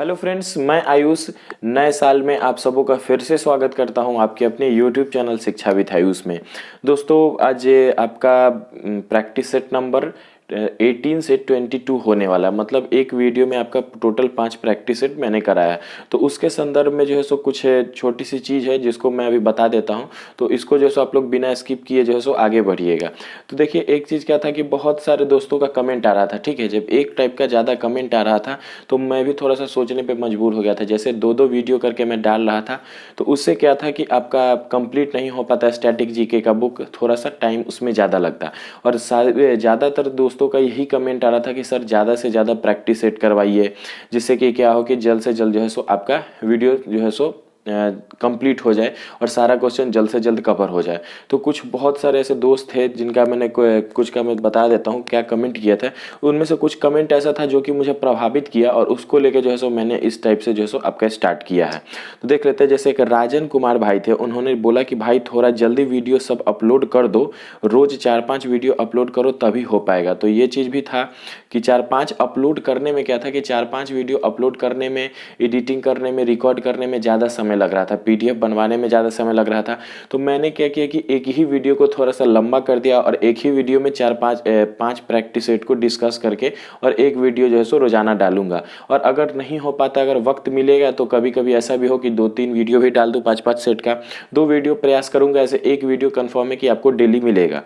Hello friends, मैं आयुष नए साल में आप सबों का फिर से स्वागत करता हूं आपके अपने यूट्यूब चैनल शिक्षा विद आयुष में। दोस्तों, आज आपका प्रैक्टिस सेट नंबर 18 से 22 होने वाला है। मतलब एक वीडियो में आपका टोटल 5 प्रैक्टिस सेट मैंने कराया। तो उसके संदर्भ में जो है सो कुछ छोटी सी चीज़ है जिसको मैं अभी बता देता हूं। तो इसको जो है सो आप लोग बिना स्किप किए जो है सो आगे बढ़िएगा। तो देखिए, एक चीज़ क्या था कि बहुत सारे दोस्तों का कमेंट आ रहा था। ठीक है, जब एक टाइप का ज़्यादा कमेंट आ रहा था तो मैं भी थोड़ा सा सोचने पे मजबूर हो गया था। जैसे दो दो वीडियो करके मैं डाल रहा था तो उससे क्या था कि आपका कंप्लीट नहीं हो पाता स्टैटिक जीके का बुक, थोड़ा सा टाइम उसमें ज़्यादा लगता। और ज़्यादातर दोस्तों का यही कमेंट आ रहा था कि सर ज़्यादा से ज़्यादा प्रैक्टिस सेट करवाइए, जिससे कि क्या हो कि जल्द से जल्द जो है सो आपका वीडियो जो है सो कंप्लीट हो जाए और सारा क्वेश्चन जल्द से जल्द कवर हो जाए। तो कुछ बहुत सारे ऐसे दोस्त थे जिनका मैंने कुछ का मैं बता देता हूँ क्या कमेंट किया था। उनमें से कुछ कमेंट ऐसा था जो कि मुझे प्रभावित किया और उसको लेके जो है सो मैंने इस टाइप से जो है सो आपका स्टार्ट किया है। तो देख लेते हैं। जैसे एक राजन कुमार भाई थे, उन्होंने बोला कि भाई थोड़ा जल्दी वीडियो सब अपलोड कर दो, रोज 4-5 वीडियो अपलोड करो तभी हो पाएगा। तो ये चीज़ भी था कि 4-5 अपलोड करने में क्या था कि 4-5 वीडियो अपलोड करने में, एडिटिंग करने में, रिकॉर्ड करने में ज़्यादा समय लग रहा था, पीडीएफ बनवाने में ज़्यादा समय लग रहा था। तो मैंने क्या किया कि एक ही वीडियो को थोड़ा सा लंबा कर दिया और एक ही वीडियो में 4-5 प्रैक्टिस सेट को डिस्कस करके और एक वीडियो जो है सो रोजाना डालूंगा। और अगर नहीं हो पाता, अगर वक्त मिलेगा तो कभी कभी ऐसा भी हो कि 2-3 वीडियो भी डाल दूँ 5-5 सेट का। 2 वीडियो प्रयास करूंगा, ऐसे एक वीडियो कंफर्म है कि आपको डेली मिलेगा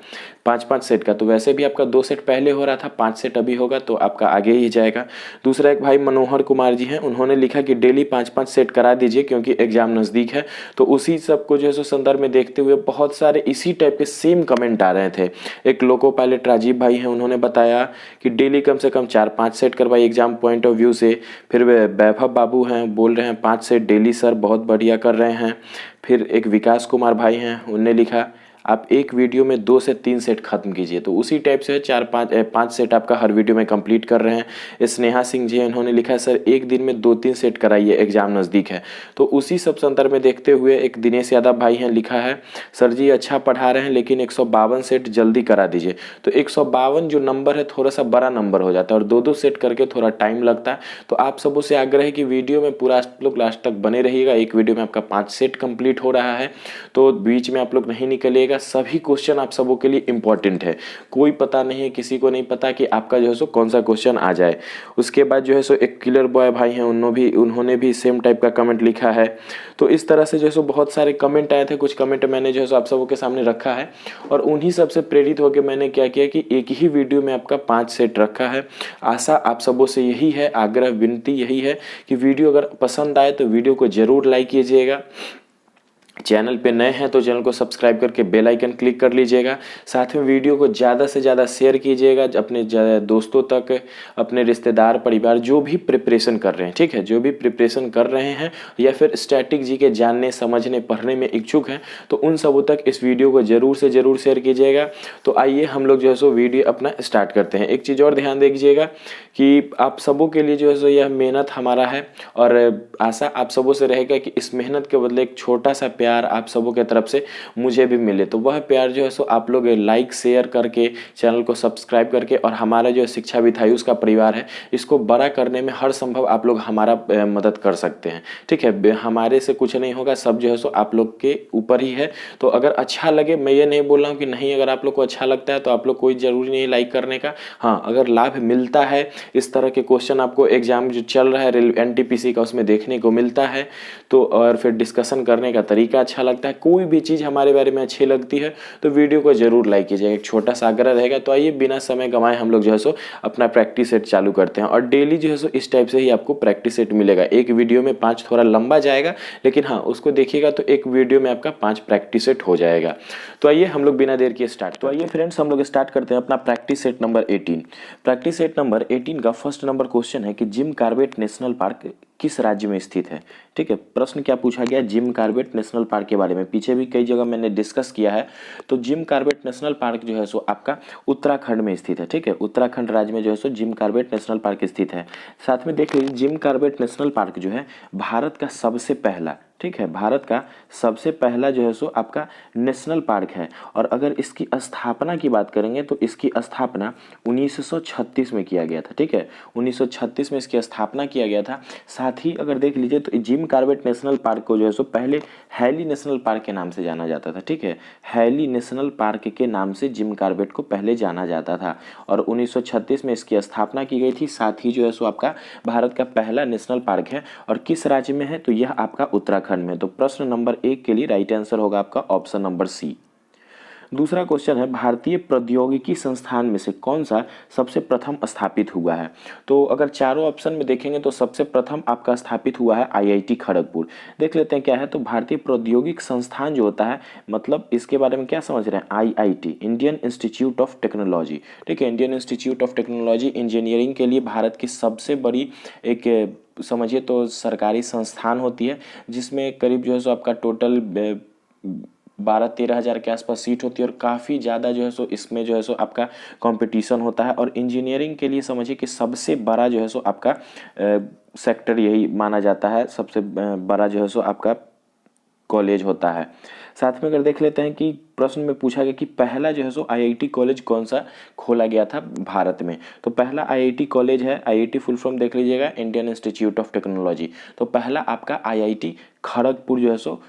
5-5 सेट का। तो वैसे भी आपका 2 सेट पहले हो रहा था, 5 सेट अभी होगा तो आपका आगे ही जाएगा। दूसरा एक भाई मनोहर कुमार जी हैं, उन्होंने लिखा कि डेली 5-5 सेट करा दीजिए क्योंकि एग्जाम नज़दीक है। तो उसी सब को जो है सो संदर्भ में देखते हुए बहुत सारे इसी टाइप के सेम कमेंट आ रहे थे। एक लोको पायलट राजीव भाई हैं, उन्होंने बताया कि डेली कम से कम 4-5 सेट करवाइए एग्जाम पॉइंट ऑफ व्यू से। फिर वैभव बाबू हैं, बोल रहे हैं 5 सेट डेली सर, बहुत बढ़िया कर रहे हैं। फिर एक विकास कुमार भाई हैं, उनने लिखा आप एक वीडियो में 2 से 3 सेट खत्म कीजिए। तो उसी टाइप से 4-5 सेट आपका हर वीडियो में कंप्लीट कर रहे हैं। स्नेहा सिंह जी, इन्होंने लिखा है सर एक दिन में 2-3 सेट कराइए, एग्जाम नज़दीक है। तो उसी सब संदर्भ में देखते हुए एक दिनेश यादव भाई हैं, लिखा है सर जी अच्छा पढ़ा रहे हैं लेकिन 152 सेट जल्दी करा दीजिए। तो 152 जो नंबर है थोड़ा सा बड़ा नंबर हो जाता है और 2-2 सेट करके थोड़ा टाइम लगता है। तो आप सबों से आग्रह है कि वीडियो में पूरा आप लोग लास्ट तक बने रहिएगा। एक वीडियो में आपका 5 सेट कंप्लीट हो रहा है तो बीच में आप लोग नहीं निकलिएगा। सभी क्वेश्चन आप सबों के लिए इंपॉर्टेंट है, कोई पता नहीं है, किसी को नहीं पता कि आपका जो है सो कौन सा क्वेश्चन आ जाए। उसके बाद जो है सो एक किलर बॉय भाई हैं, उन्होंने भी सेम टाइप का कमेंट लिखा है। तो इस तरह से जो है सो बहुत सारे कमेंट आए थे। कुछ कमेंट मैंने जो है सो आप सबों के सामने रखा है और उन्हीं सबसे प्रेरित होकर मैंने क्या किया कि एक ही वीडियो में आपका 5 सेट रखा है। आशा आप सबों से यही है, आग्रह विनती यही है कि वीडियो अगर पसंद आए तो वीडियो को जरूर लाइक कीजिएगा। चैनल पे नए हैं तो चैनल को सब्सक्राइब करके बेल आइकन क्लिक कर लीजिएगा। साथ में वीडियो को ज़्यादा से ज़्यादा शेयर कीजिएगा अपने दोस्तों तक, अपने रिश्तेदार परिवार जो भी प्रिपरेशन कर रहे हैं। ठीक है, जो भी प्रिपरेशन कर रहे हैं या फिर स्टैटिक जी के जानने समझने पढ़ने में इच्छुक हैं तो उन सबों तक इस वीडियो को ज़रूर से ज़रूर शेयर कीजिएगा। तो आइए हम लोग जो है सो वीडियो अपना स्टार्ट करते हैं। एक चीज़ और ध्यान दीजिएगा कि आप सबों के लिए जो है सो यह मेहनत हमारा है और आशा आप सबों से रहेगा कि इस मेहनत के बदले एक छोटा सा प्यार आप सबों के तरफ से मुझे भी मिले। तो वह प्यार जो है सो आप लोग लाइक शेयर करके, चैनल को सब्सक्राइब करके और हमारा जो शिक्षा विद आयुष का परिवार है इसको बड़ा करने में हर संभव आप लोग हमारा मदद कर सकते हैं। ठीक है, हमारे से कुछ नहीं होगा, सब जो है सो आप लोग के ऊपर ही है। तो अगर अच्छा लगे, मैं ये नहीं बोल रहा हूँ कि नहीं, अगर आप लोग को अच्छा लगता है तो आप लोग कोई जरूरी नहीं लाइक करने का। हाँ, अगर लाभ मिलता है, इस तरह के क्वेश्चन आपको एग्जाम जो चल रहा है एनटीपीसी का उसमें देखने को मिलता है तो, और फिर डिस्कशन करने का तरीका अच्छा लगता है, कोई भी चीज़ हमारे बारे में अच्छी लगती है तो वीडियो को जरूर लाइक कीजिएगा। एक छोटा सा आग्रह रहेगा। तो आइए बिना समय गंवाए हम लोग जो है सो अपना प्रैक्टिस सेट चालू करते हैं और डेली जो है सो इस टाइप से ही आपको प्रैक्टिस सेट मिलेगा। एक वीडियो में 5 थोड़ा लंबा जाएगा लेकिन हाँ उसको देखिएगा तो एक वीडियो में आपका 5 प्रैक्टिस सेट हो जाएगा। तो आइए हम लोग बिना देर के स्टार्ट। तो आइए फ्रेंड्स हम लोग स्टार्ट करते हैं अपना practice set number 18। Practice set number 18 का फर्स्ट नंबर क्वेश्चन है कि जिम कॉर्बेट नेशनल पार्क किस राज्य में स्थित है। ठीक है, प्रश्न क्या पूछा गया, जिम कॉर्बेट नेशनल पार्क के बारे में। पीछे भी कई जगह मैंने डिस्कस किया है। तो Jim Corbett Corbett national park जो है सो आपका उत्तराखंड में स्थित है। ठीक है, उत्तराखंड राज्य में जो है सो जिम कॉर्बेट नेशनल पार्क स्थित है। साथ में देख लीजिए जिम कॉर्बेट नेशनल पार्क जो है भारत का सबसे पहला, ठीक है, भारत का सबसे पहला जो है सो आपका नेशनल पार्क है। और अगर इसकी स्थापना की बात करेंगे तो इसकी स्थापना 1936 में किया गया था। ठीक है, 1936 में इसकी स्थापना किया गया था। साथ ही अगर देख लीजिए तो जिम कॉर्बेट नेशनल पार्क को जो है सो पहले हैली नेशनल पार्क के नाम से जाना जाता था। ठीक है, हैली नेशनल पार्क के नाम से जिम कॉर्बेट को पहले जाना जाता था और 1936 में इसकी स्थापना की गई थी। साथ ही जो है सो आपका भारत का पहला नेशनल पार्क है और किस राज्य में है तो यह आपका उत्तराखंड में। तो प्रश्न नंबर 1 के लिए राइट आंसर होगा आपका ऑप्शन नंबर सी। दूसरा क्वेश्चन है भारतीय प्रौद्योगिकी संस्थान में से कौन सा सबसे प्रथम स्थापित हुआ है। तो अगर चारों ऑप्शन में देखेंगे तो सबसे प्रथम आपका स्थापित हुआ है आईआईटी खड़गपुर। देख लेते हैं क्या है। तो भारतीय प्रौद्योगिक संस्थान जो होता है मतलब इसके बारे में क्या समझ रहे हैं, IIT Indian institute of technology. ठीक है, Indian institute of technology engineering के लिए भारत की सबसे बड़ी एक समझिए तो सरकारी संस्थान होती है, जिसमें करीब जो है सो आपका टोटल 12-13 हज़ार के आसपास सीट होती है और काफ़ी ज़्यादा जो है सो इसमें जो है सो आपका कंपटीशन होता है। और इंजीनियरिंग के लिए समझिए कि सबसे बड़ा जो है सो आपका सेक्टर यही माना जाता है, सबसे बड़ा जो है सो आपका कॉलेज होता है। साथ में अगर देख लेते हैं कि प्रश्न में पूछा गया कि पहला जो है सो आईआईटी कॉलेज कौन सा खोला गया था भारत में। तो पहला आईआईटी कॉलेज है, आईआईटी फुल फॉर्म देख लीजिएगा इंडियन इंस्टीट्यूट ऑफ टेक्नोलॉजी। तो पहला आपका आईआईटी खड़गपुर जो है सो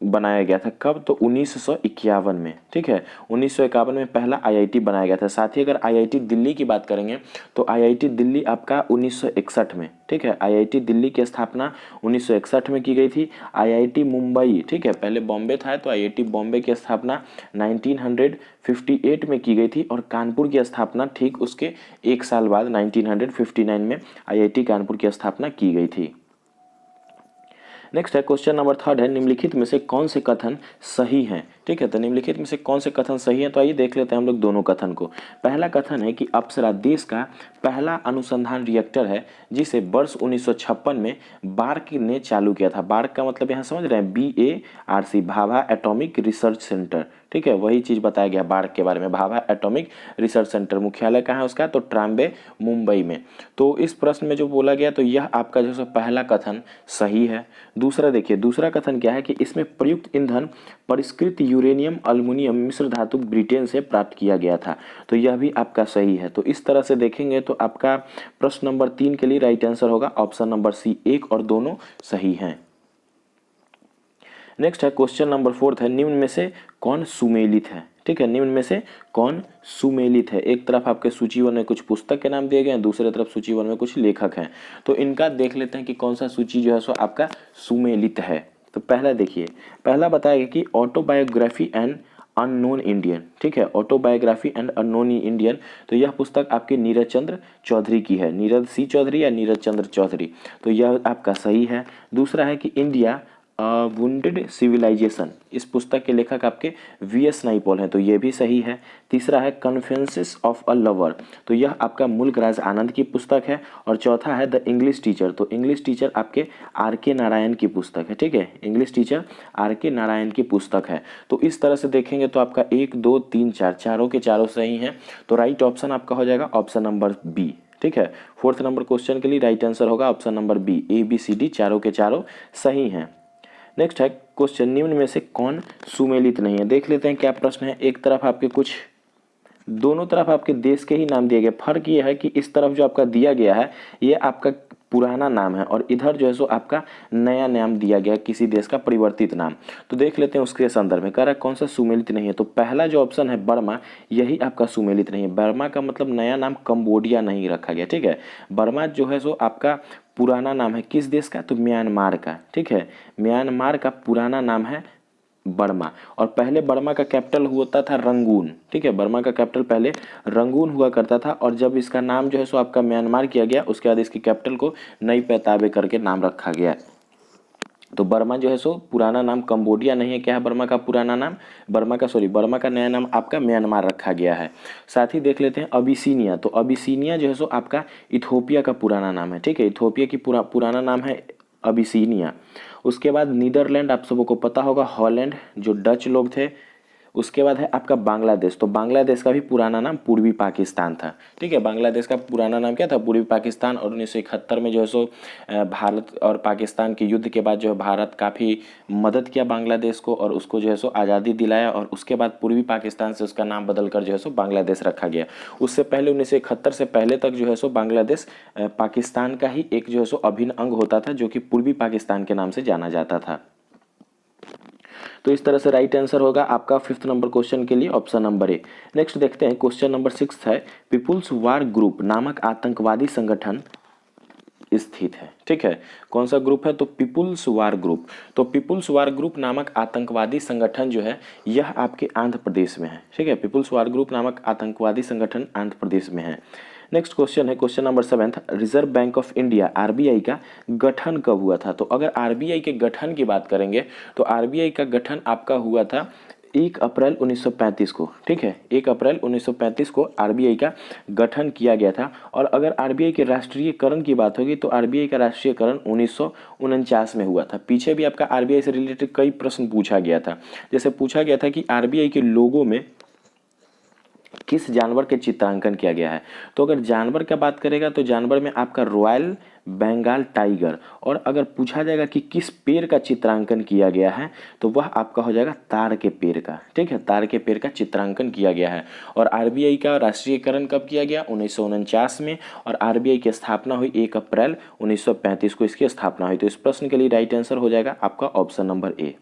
बनाया गया था। कब तो 1951 में। ठीक है, 1951 में पहला आईआईटी बनाया गया था। साथ ही अगर आईआईटी दिल्ली की बात करेंगे तो आईआईटी दिल्ली आपका 1961 में। ठीक है, आईआईटी दिल्ली की स्थापना 1961 में की गई थी। आईआईटी मुंबई, ठीक है, पहले बॉम्बे था तो आईआईटी बॉम्बे की स्थापना 1958 में की गई थी और कानपुर की स्थापना ठीक उसके एक साल बाद 1959 में आईआईटी कानपुर की स्थापना की गई थी। नेक्स्ट है क्वेश्चन नंबर 3 है निम्नलिखित में से कौन से कथन सही हैं। ठीक है, तो निम्नलिखित में से कौन से कथन सही हैं। तो आइए देख लेते हैं हम लोग दोनों कथन को। पहला कथन है कि अप्सरा देश का पहला अनुसंधान रिएक्टर है जिसे वर्ष 1956 में बार्क ने चालू किया था। बार्क का मतलब यहाँ समझ रहे हैं BARC, Bhabha atomic research centre. ठीक है, वही चीज़ बताया गया बार्क के बारे में, भाभा एटॉमिक रिसर्च सेंटर। मुख्यालय कहाँ है उसका तो ट्राम्बे मुंबई में। तो इस प्रश्न में जो बोला गया तो यह आपका जो है पहला कथन सही है। दूसरा देखिए, दूसरा कथन क्या है कि इसमें प्रयुक्त ईंधन परिष्कृत यूरेनियम एल्युमिनियम मिश्र धातु ब्रिटेन से प्राप्त किया गया था। तो यह भी आपका सही है। तो इस तरह से देखेंगे तो आपका प्रश्न नंबर 3 के लिए राइट आंसर होगा ऑप्शन नंबर सी, 1 और दोनों सही हैं। नेक्स्ट है क्वेश्चन नंबर 4 है निम्न में से कौन सुमेलित है। ठीक है, निम्न में से कौन सुमेलित है। एक तरफ आपके सूचीबद्ध में कुछ पुस्तक के नाम दिए गए हैं, दूसरे तरफ सूचीबद्ध में कुछ लेखक हैं। तो इनका देख लेते हैं कि कौन सा सूची जो है सो आपका सुमेलित है। तो पहला देखिए, पहला बताया गया कि ऑटोबायोग्राफी एंड अननोन इंडियन। ठीक है, ऑटोबायोग्राफी एंड अननोन इंडियन। तो यह पुस्तक आपके नीरज चंद्र चौधरी की है, नीरज सी चौधरी या नीरज चंद्र चौधरी। तो यह आपका सही है। दूसरा है कि इंडिया वुंडेड सिविलाइजेशन, इस पुस्तक के लेखक आपके VS नाइपॉल हैं। तो ये भी सही है। तीसरा है कन्फेंसेस ऑफ अ लवर, तो यह आपका मुल्कराज आनंद की पुस्तक है। और चौथा है द इंग्लिश टीचर, तो इंग्लिश टीचर आपके RK नारायण की पुस्तक है। ठीक है, इंग्लिश टीचर RK नारायण की पुस्तक है। तो इस तरह से देखेंगे तो आपका 1 2 3 4 चारों के चारों सही हैं। तो राइट ऑप्शन आपका हो जाएगा ऑप्शन नंबर बी। ठीक है, 4th नंबर क्वेश्चन के लिए राइट आंसर होगा ऑप्शन नंबर बी, ABCD चारों के चारों सही हैं। नेक्स्ट है क्वेश्चन निम्न में से कौन सुमेलित नहीं है। देख लेते हैं क्या प्रश्न है। एक तरफ आपके कुछ, दोनों तरफ आपके देश के ही नाम दिए गए। फर्क ये है कि इस तरफ जो आपका दिया गया है ये आपका पुराना नाम है और इधर जो है सो आपका नया नाम दिया गया, किसी देश का परिवर्तित नाम। तो देख लेते हैं उसके संदर्भ में। कह रहा है कौन सा सुमेलित नहीं है। तो पहला जो ऑप्शन है बर्मा, यही आपका सुमेलित नहीं है। बर्मा का मतलब नया नाम कंबोडिया नहीं रखा गया। ठीक है, बर्मा जो है सो आपका पुराना नाम है किस देश का तो म्यांमार का। ठीक है, म्यांमार का पुराना नाम है बर्मा। और पहले बर्मा का कैपिटल होता था रंगून। ठीक है, बर्मा का कैपिटल पहले रंगून हुआ करता था और जब इसका नाम जो है सो आपका म्यांमार किया गया उसके बाद इसकी कैपिटल को नई पैताबे करके नाम रखा गया। तो बर्मा जो है सो पुराना नाम कंबोडिया नहीं है। क्या है बर्मा का पुराना नाम, बर्मा का नया नाम आपका म्यांमार रखा गया है। साथ ही देख लेते हैं अबिसीनिया। तो अबिसीनिया जो है सो आपका इथोपिया का पुराना नाम है। ठीक है, इथोपिया की पुराना नाम है अबिसीनिया। उसके बाद नीदरलैंड, आप सबको पता होगा हॉलैंड, जो डच लोग थे उसके बाद है आपका बांग्लादेश। तो बांग्लादेश का भी पुराना नाम पूर्वी पाकिस्तान था, ठीक है। बांग्लादेश का पुराना नाम क्या था? पूर्वी पाकिस्तान। और 1971 में जो है सो भारत और पाकिस्तान के युद्ध के बाद जो है भारत काफ़ी मदद किया बांग्लादेश को और उसको जो है सो आज़ादी दिलाया, और उसके बाद पूर्वी पाकिस्तान से उसका नाम बदल कर जो है सो बांग्लादेश रखा गया। उससे पहले 1971 से पहले तक जो है सो बांग्लादेश पाकिस्तान का ही एक जो है सो अभिन्न अंग होता था, जो कि पूर्वी पाकिस्तान के नाम से जाना जाता था। तो इस तरह से राइट आंसर होगा आपका 5th नंबर क्वेश्चन के लिए ऑप्शन नंबर ए। नेक्स्ट देखते हैं क्वेश्चन नंबर 6 है, पीपुल्स वार ग्रुप नामक आतंकवादी संगठन स्थित है, ठीक है। कौन सा ग्रुप है? तो पीपुल्स वार ग्रुप। तो पीपुल्स वार ग्रुप नामक आतंकवादी संगठन जो है यह आपके आंध्र प्रदेश में है, ठीक है। पीपुल्स वार ग्रुप नामक आतंकवादी संगठन आंध्र प्रदेश में है। नेक्स्ट क्वेश्चन है question number 7, reserve bank of India RBI का गठन कब हुआ था? तो अगर आरबीआई के गठन की बात करेंगे तो आरबीआई का गठन आपका हुआ था 1 अप्रैल 1935 को, ठीक है। 1 अप्रैल 1935 को आरबीआई का गठन किया गया था। और अगर आरबीआई के राष्ट्रीयकरण की बात होगी तो आरबीआई का राष्ट्रीयकरण 1949 में हुआ था। पीछे भी आपका आरबीआई से रिलेटेड कई प्रश्न पूछा गया था। जैसे पूछा गया था कि आरबीआई के लोगों में किस जानवर के चित्रांकन किया गया है? तो अगर जानवर का बात करेगा तो जानवर में आपका रॉयल बंगाल टाइगर। और अगर पूछा जाएगा कि किस पेड़ का चित्रांकन किया गया है तो वह आपका हो जाएगा ताड़ के पेड़ का, ठीक है। ताड़ के पेड़ का चित्रांकन किया गया है। और आरबीआई का राष्ट्रीयकरण कब किया गया? 1949 में। और आरबीआई की स्थापना हुई 1 अप्रैल 1935 को इसकी स्थापना हुई। तो इस प्रश्न के लिए राइट आंसर हो जाएगा आपका ऑप्शन नंबर ए।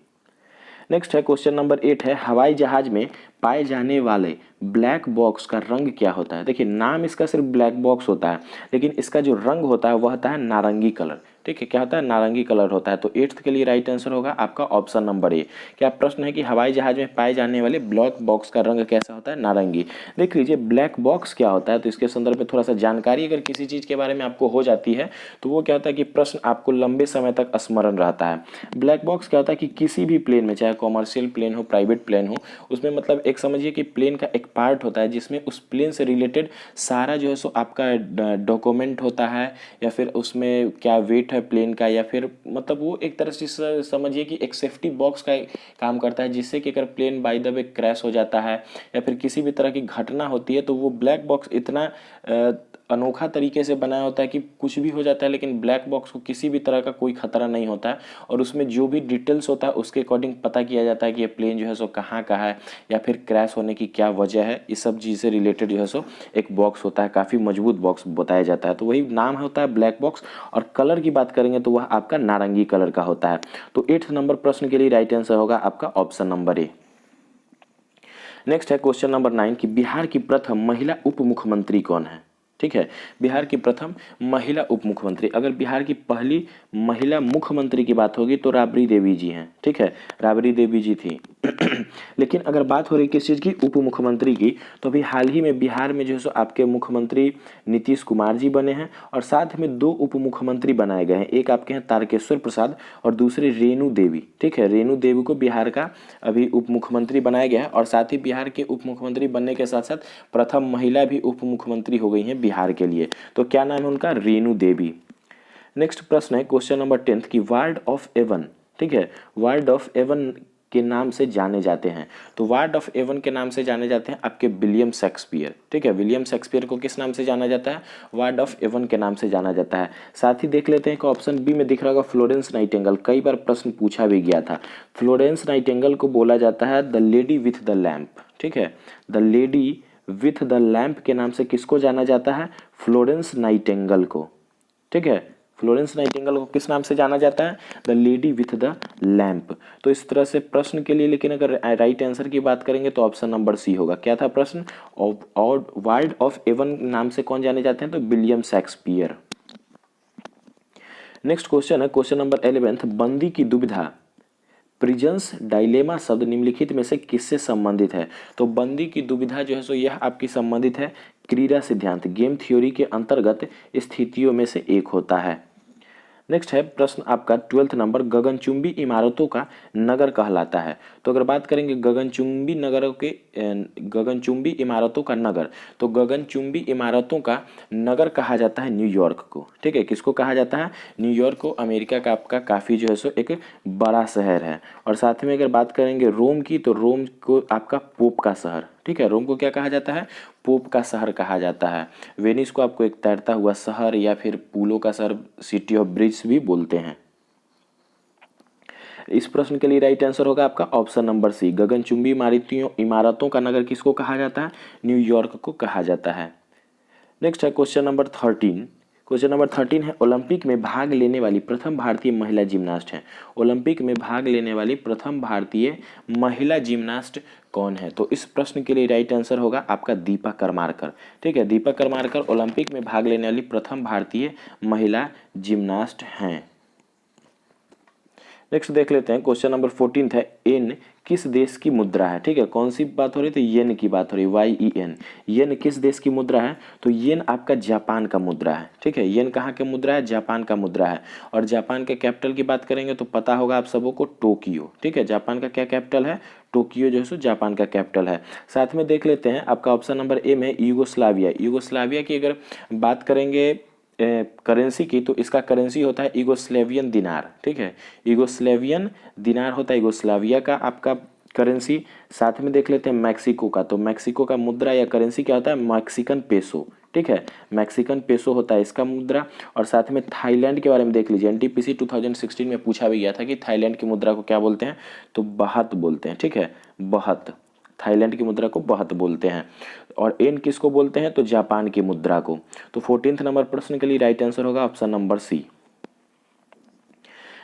नेक्स्ट है क्वेश्चन नंबर 8 है, हवाई जहाज में पाए जाने वाले ब्लैक बॉक्स का रंग क्या होता है? देखिए नाम इसका सिर्फ ब्लैक बॉक्स होता है, लेकिन इसका जो रंग होता है वह होता है नारंगी कलर, ठीक है। क्या होता है? नारंगी कलर होता है। तो 8th के लिए राइट आंसर होगा आपका ऑप्शन नंबर ए। क्या प्रश्न है कि हवाई जहाज में पाए जाने वाले ब्लैक बॉक्स का रंग कैसा होता है? नारंगी। देख लीजिए ब्लैक बॉक्स क्या होता है, तो इसके संदर्भ में थोड़ा सा जानकारी अगर किसी चीज़ के बारे में आपको हो जाती है तो वो क्या होता है कि प्रश्न आपको लंबे समय तक स्मरण रहता है। ब्लैक बॉक्स क्या होता है कि किसी भी प्लेन में, चाहे कॉमर्शियल प्लेन हो, प्राइवेट प्लेन हो, उसमें मतलब एक समझिए कि प्लेन का एक पार्ट होता है जिसमें उस प्लेन से रिलेटेड सारा जो है सो आपका डॉक्यूमेंट होता है, या फिर उसमें क्या वेट है प्लेन का, या फिर मतलब वो एक तरह से समझिए कि एक सेफ्टी बॉक्स का काम करता है, जिससे कि अगर plane by the way crash हो जाता है या फिर किसी भी तरह की घटना होती है तो वो ब्लैक बॉक्स इतना अनोखा तरीके से बनाया होता है कि कुछ भी हो जाता है लेकिन ब्लैक बॉक्स को किसी भी तरह का कोई खतरा नहीं होता है। और उसमें जो भी डिटेल्स होता है उसके अकॉर्डिंग पता किया जाता है कि ये प्लेन जो है सो कहाँ का है या फिर क्रैश होने की क्या वजह है। इस सब चीज़ से रिलेटेड जो है सो एक बॉक्स होता है, काफ़ी मजबूत बॉक्स बताया जाता है। तो वही नाम होता है ब्लैक बॉक्स। और कलर की बात करेंगे तो वह आपका नारंगी कलर का होता है। तो 8th नंबर प्रश्न के लिए राइट आंसर होगा आपका ऑप्शन नंबर ए। नेक्स्ट है क्वेश्चन नंबर 9 कि बिहार की प्रथम महिला उप मुख्यमंत्री कौन है? ठीक है, बिहार की प्रथम महिला उप मुख्यमंत्री। अगर बिहार की पहली महिला मुख्यमंत्री की बात होगी तो राबड़ी देवी जी हैं, ठीक है, राबड़ी देवी जी थी। लेकिन अगर बात हो रही किस चीज़ की, उप मुख्यमंत्री की, तो अभी हाल ही में बिहार में जो है सो आपके मुख्यमंत्री नीतीश कुमार जी बने हैं और साथ में 2 उप मुख्यमंत्री बनाए गए हैं। एक आपके हैं तारकेश्वर प्रसाद और दूसरे रेणु देवी, ठीक है। रेणु देवी को बिहार का अभी उप मुख्यमंत्री बनाया गया है और साथ ही बिहार के उप मुख्यमंत्री बनने के साथ साथ प्रथम महिला भी उप मुख्यमंत्री हो गई हैं बिहार के लिए। तो क्या नाम है उनका? रेणु देवी। नेक्स्ट प्रश्न है क्वेश्चन नंबर 10 की वार्ड ऑफ एवन, ठीक है, वार्ड ऑफ एवन के नाम से जाने जाते हैं। तो वार्ड ऑफ एवन के नाम से जाने जाते हैं आपके विलियम शेक्सपियर, ठीक है। विलियम शेक्सपियर को किस नाम से जाना जाता है? वार्ड ऑफ एवन के नाम से जाना जाता है। साथ ही देख लेते हैं कि ऑप्शन बी में दिख रहा होगा फ्लोरेंस नाइटिंगेल। कई बार प्रश्न पूछा भी गया था। फ्लोरेंस नाइटिंगेल को बोला जाता है the lady with the lamp, ठीक है। The lady with the lamp के नाम से किसको जाना जाता है? फ्लोरेंस नाइटिंगेल को, ठीक है। फ्लोरेंस नाइटिंगेल को किस नाम से जाना जाता है? The lady with the lamp. तो इस तरह से प्रश्न के लिए, लेकिन अगर राइट आंसर की बात करेंगे तो ऑप्शन नंबर सी होगा। क्या था प्रश्न? और वार्ड ऑफ एवन नाम से कौन जाने जाते हैं? तो विलियम शेक्सपियर। नेक्स्ट क्वेश्चन है क्वेश्चन नंबर 11, बंदी की दुविधा प्रिजन्स डायलेमा शब्द निम्नलिखित में से किससे संबंधित है? तो बंदी की दुविधा जो है सो यह आपकी संबंधित है क्रीड़ा सिद्धांत, गेम थ्योरी के अंतर्गत स्थितियों में से एक होता है। नेक्स्ट है प्रश्न आपका 12th नंबर, गगनचुंबी इमारतों का नगर कहलाता है। तो अगर बात करेंगे गगनचुंबी नगरों के गगनचुंबी इमारतों का नगर, तो गगनचुंबी इमारतों का नगर कहा जाता है न्यूयॉर्क को। ठीक है, किसको कहा जाता है? न्यूयॉर्क को। अमेरिका का आपका काफ़ी जो है सो एक बड़ा शहर है। और साथ में अगर बात करेंगे रोम की, तो रोम को आपका पोप का शहर, ठीक है, रोम को क्या कहा जाता है? पोप का शहर कहा जाता है। वेनिस को आपको एक तैरता हुआ शहर या फिर पुलों का शहर, सिटी ऑफ ब्रिज भी बोलते हैं। इस प्रश्न के लिए राइट आंसर होगा आपका ऑप्शन नंबर सी, गगनचुंबी इमारतों का नगर किसको कहा जाता है? न्यूयॉर्क को कहा जाता है। नेक्स्ट है क्वेश्चन नंबर 13। क्वेश्चन नंबर 13 है, ओलंपिक में भाग लेने वाली प्रथम भारतीय महिला जिम्नास्ट है। ओलंपिक में भाग लेने वाली प्रथम भारतीय महिला जिम्नास्ट कौन है? तो इस प्रश्न के लिए राइट आंसर होगा आपका दीपा करमारकर। ठीक है, दीपा करमारकर ओलंपिक में भाग लेने वाली प्रथम भारतीय महिला जिम्नास्ट हैं। नेक्स्ट देख लेते हैं, क्वेश्चन नंबर 14 है, येन किस देश की मुद्रा है? ठीक है, कौन सी बात हो रही है? तो येन की बात हो रही है, YEN। येन किस देश की मुद्रा है? तो येन आपका जापान का मुद्रा है। ठीक है, येन कहाँ का मुद्रा है? जापान का मुद्रा है। और जापान के कैपिटल की बात करेंगे तो पता होगा आप सबों को, टोक्यो। ठीक है, जापान का क्या कैपिटल है? टोक्यो जो है सो जापान का कैपिटल है। साथ में देख लेते हैं आपका ऑप्शन नंबर ए में यूगोस्लाविया। यूगोस्लाविया की अगर बात करेंगे करेंसी की, तो इसका करेंसी होता है यूगोस्लेवियन दिनार। ठीक है, यूगोस्लेवियन दिनार होता है यूगोस्लाविया का आपका करेंसी। साथ में देख लेते हैं मैक्सिको का, तो मैक्सिको का मुद्रा या करेंसी क्या होता है? Mexican peso. ठीक है, मैक्सिकन पेसो होता है इसका मुद्रा। और साथ में थाईलैंड के बारे में देख लीजिए, NTPC 2016 में पूछा भी गया था कि थाईलैंड की मुद्रा को क्या बोलते हैं? तो बहत बोलते हैं। ठीक है, बहत, थाईलैंड की मुद्रा को बहत बोलते हैं। और एन किसको बोलते हैं? तो जापान की मुद्रा को। तो 14th नंबर प्रश्न के लिए राइट आंसर होगा ऑप्शन नंबर सी।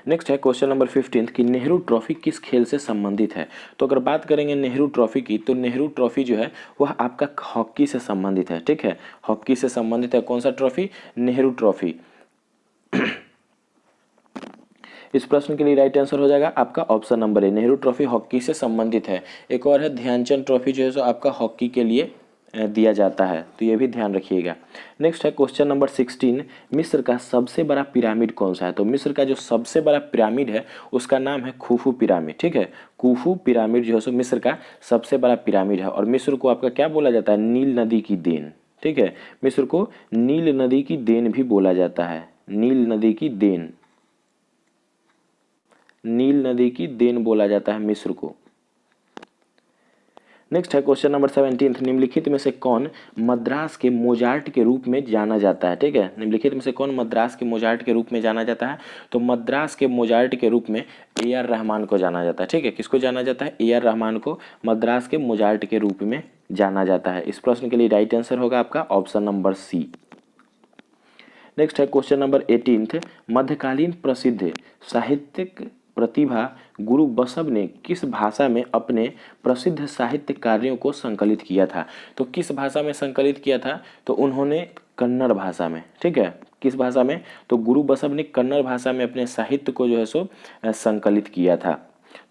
नेक्स्ट है क्वेश्चन नंबर 15 कि नेहरू ट्रॉफी किस खेल से संबंधित है? तो अगर बात करेंगे नेहरू ट्रॉफी की, तो नेहरू ट्रॉफी जो है वह आपका हॉकी से संबंधित है। ठीक है, हॉकी से संबंधित है। कौन सा ट्रॉफी? नेहरू ट्रॉफी। इस प्रश्न के लिए राइट आंसर हो जाएगा आपका ऑप्शन नंबर ए, नेहरू ट्रॉफी हॉकी से संबंधित है। एक और है ध्यानचंद ट्रॉफी जो है सो आपका हॉकी के लिए दिया जाता है, तो ये भी ध्यान रखिएगा। नेक्स्ट है क्वेश्चन नंबर 16, मिस्र का सबसे बड़ा पिरामिड कौन सा है? तो मिस्र का जो सबसे बड़ा पिरामिड है उसका नाम है खुफू पिरामिड। ठीक है, खुफू पिरामिड जो है सो मिस्र का सबसे बड़ा पिरामिड है। और मिस्र को आपका क्या बोला जाता है? नील नदी की देन। ठीक है, मिस्र को नील नदी की देन भी बोला जाता है। नील नदी की देन, नील नदी की देन बोला जाता है मिस्र को। नेक्स्ट है क्वेश्चन नंबर 17, निम्नलिखित में से कौन मद्रास के मोजार्ट के रूप में जाना जाता है? ठीक है, निम्नलिखित में से कौन मद्रास के मोजार्ट के रूप में जाना जाता है? तो मद्रास के मोजार्ट के रूप में AR रहमान को जाना जाता है। ठीक है, किसको जाना जाता है? AR रहमान को मद्रास के मोजार्ट के रूप में जाना जाता है। इस प्रश्न के लिए राइट आंसर होगा आपका ऑप्शन नंबर सी। नेक्स्ट है क्वेश्चन नंबर 18, मध्यकालीन प्रसिद्ध साहित्यिक प्रतिभा गुरु बसव ने किस भाषा में अपने प्रसिद्ध साहित्य कार्यों को संकलित किया था? तो किस भाषा में संकलित किया था? तो उन्होंने कन्नड़ भाषा में। ठीक है, किस भाषा में? तो गुरु बसव ने कन्नड़ भाषा में अपने साहित्य को जो है सो संकलित किया था।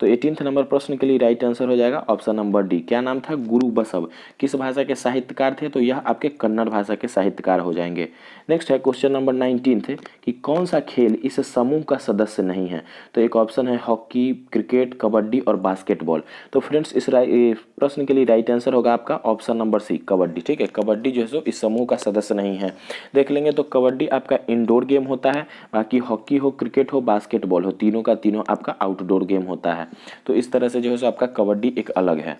तो 18th नंबर प्रश्न के लिए राइट आंसर हो जाएगा ऑप्शन नंबर डी। क्या नाम था? गुरु बसव। किस भाषा के साहित्यकार थे? तो यह आपके कन्नड़ भाषा के साहित्यकार हो जाएंगे। नेक्स्ट है क्वेश्चन नंबर 19 कि कौन सा खेल इस समूह का सदस्य नहीं है? तो एक ऑप्शन है हॉकी, क्रिकेट, कबड्डी और बास्केटबॉल। तो फ्रेंड्स इस प्रश्न के लिए राइट आंसर होगा आपका ऑप्शन नंबर सी, कबड्डी। ठीक है, कबड्डी जो है सो इस समूह का सदस्य नहीं है। देख लेंगे तो कबड्डी आपका इंडोर गेम होता है, बाकी हॉकी हो, क्रिकेट हो, बास्केटबॉल हो, तीनों का तीनों आपका आउटडोर गेम होता है। तो इस तरह से जो है सो आपका कबड्डी एक अलग है।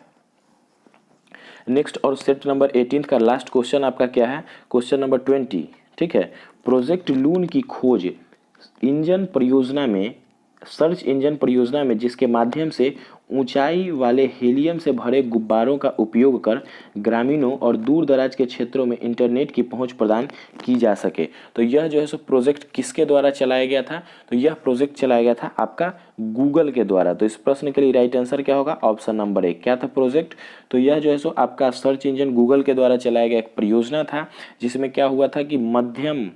नेक्स्ट और सेट नंबर 18 का लास्ट क्वेश्चन आपका क्या है? Question number 20। ठीक है, प्रोजेक्ट लून की खोज इंजन परियोजना में, सर्च इंजन परियोजना में जिसके माध्यम से ऊंचाई वाले हीलियम से भरे गुब्बारों का उपयोग कर ग्रामीणों और दूर दराज के क्षेत्रों में इंटरनेट की पहुंच प्रदान की जा सके, तो यह जो है सो प्रोजेक्ट किसके द्वारा चलाया गया था? तो यह प्रोजेक्ट चलाया गया था आपका गूगल के द्वारा। तो इस प्रश्न के लिए राइट आंसर क्या होगा? ऑप्शन नंबर ए। क्या था प्रोजेक्ट? तो यह जो है सो आपका सर्च इंजन गूगल के द्वारा चलाया गया एक परियोजना था, जिसमें क्या हुआ था कि मध्यम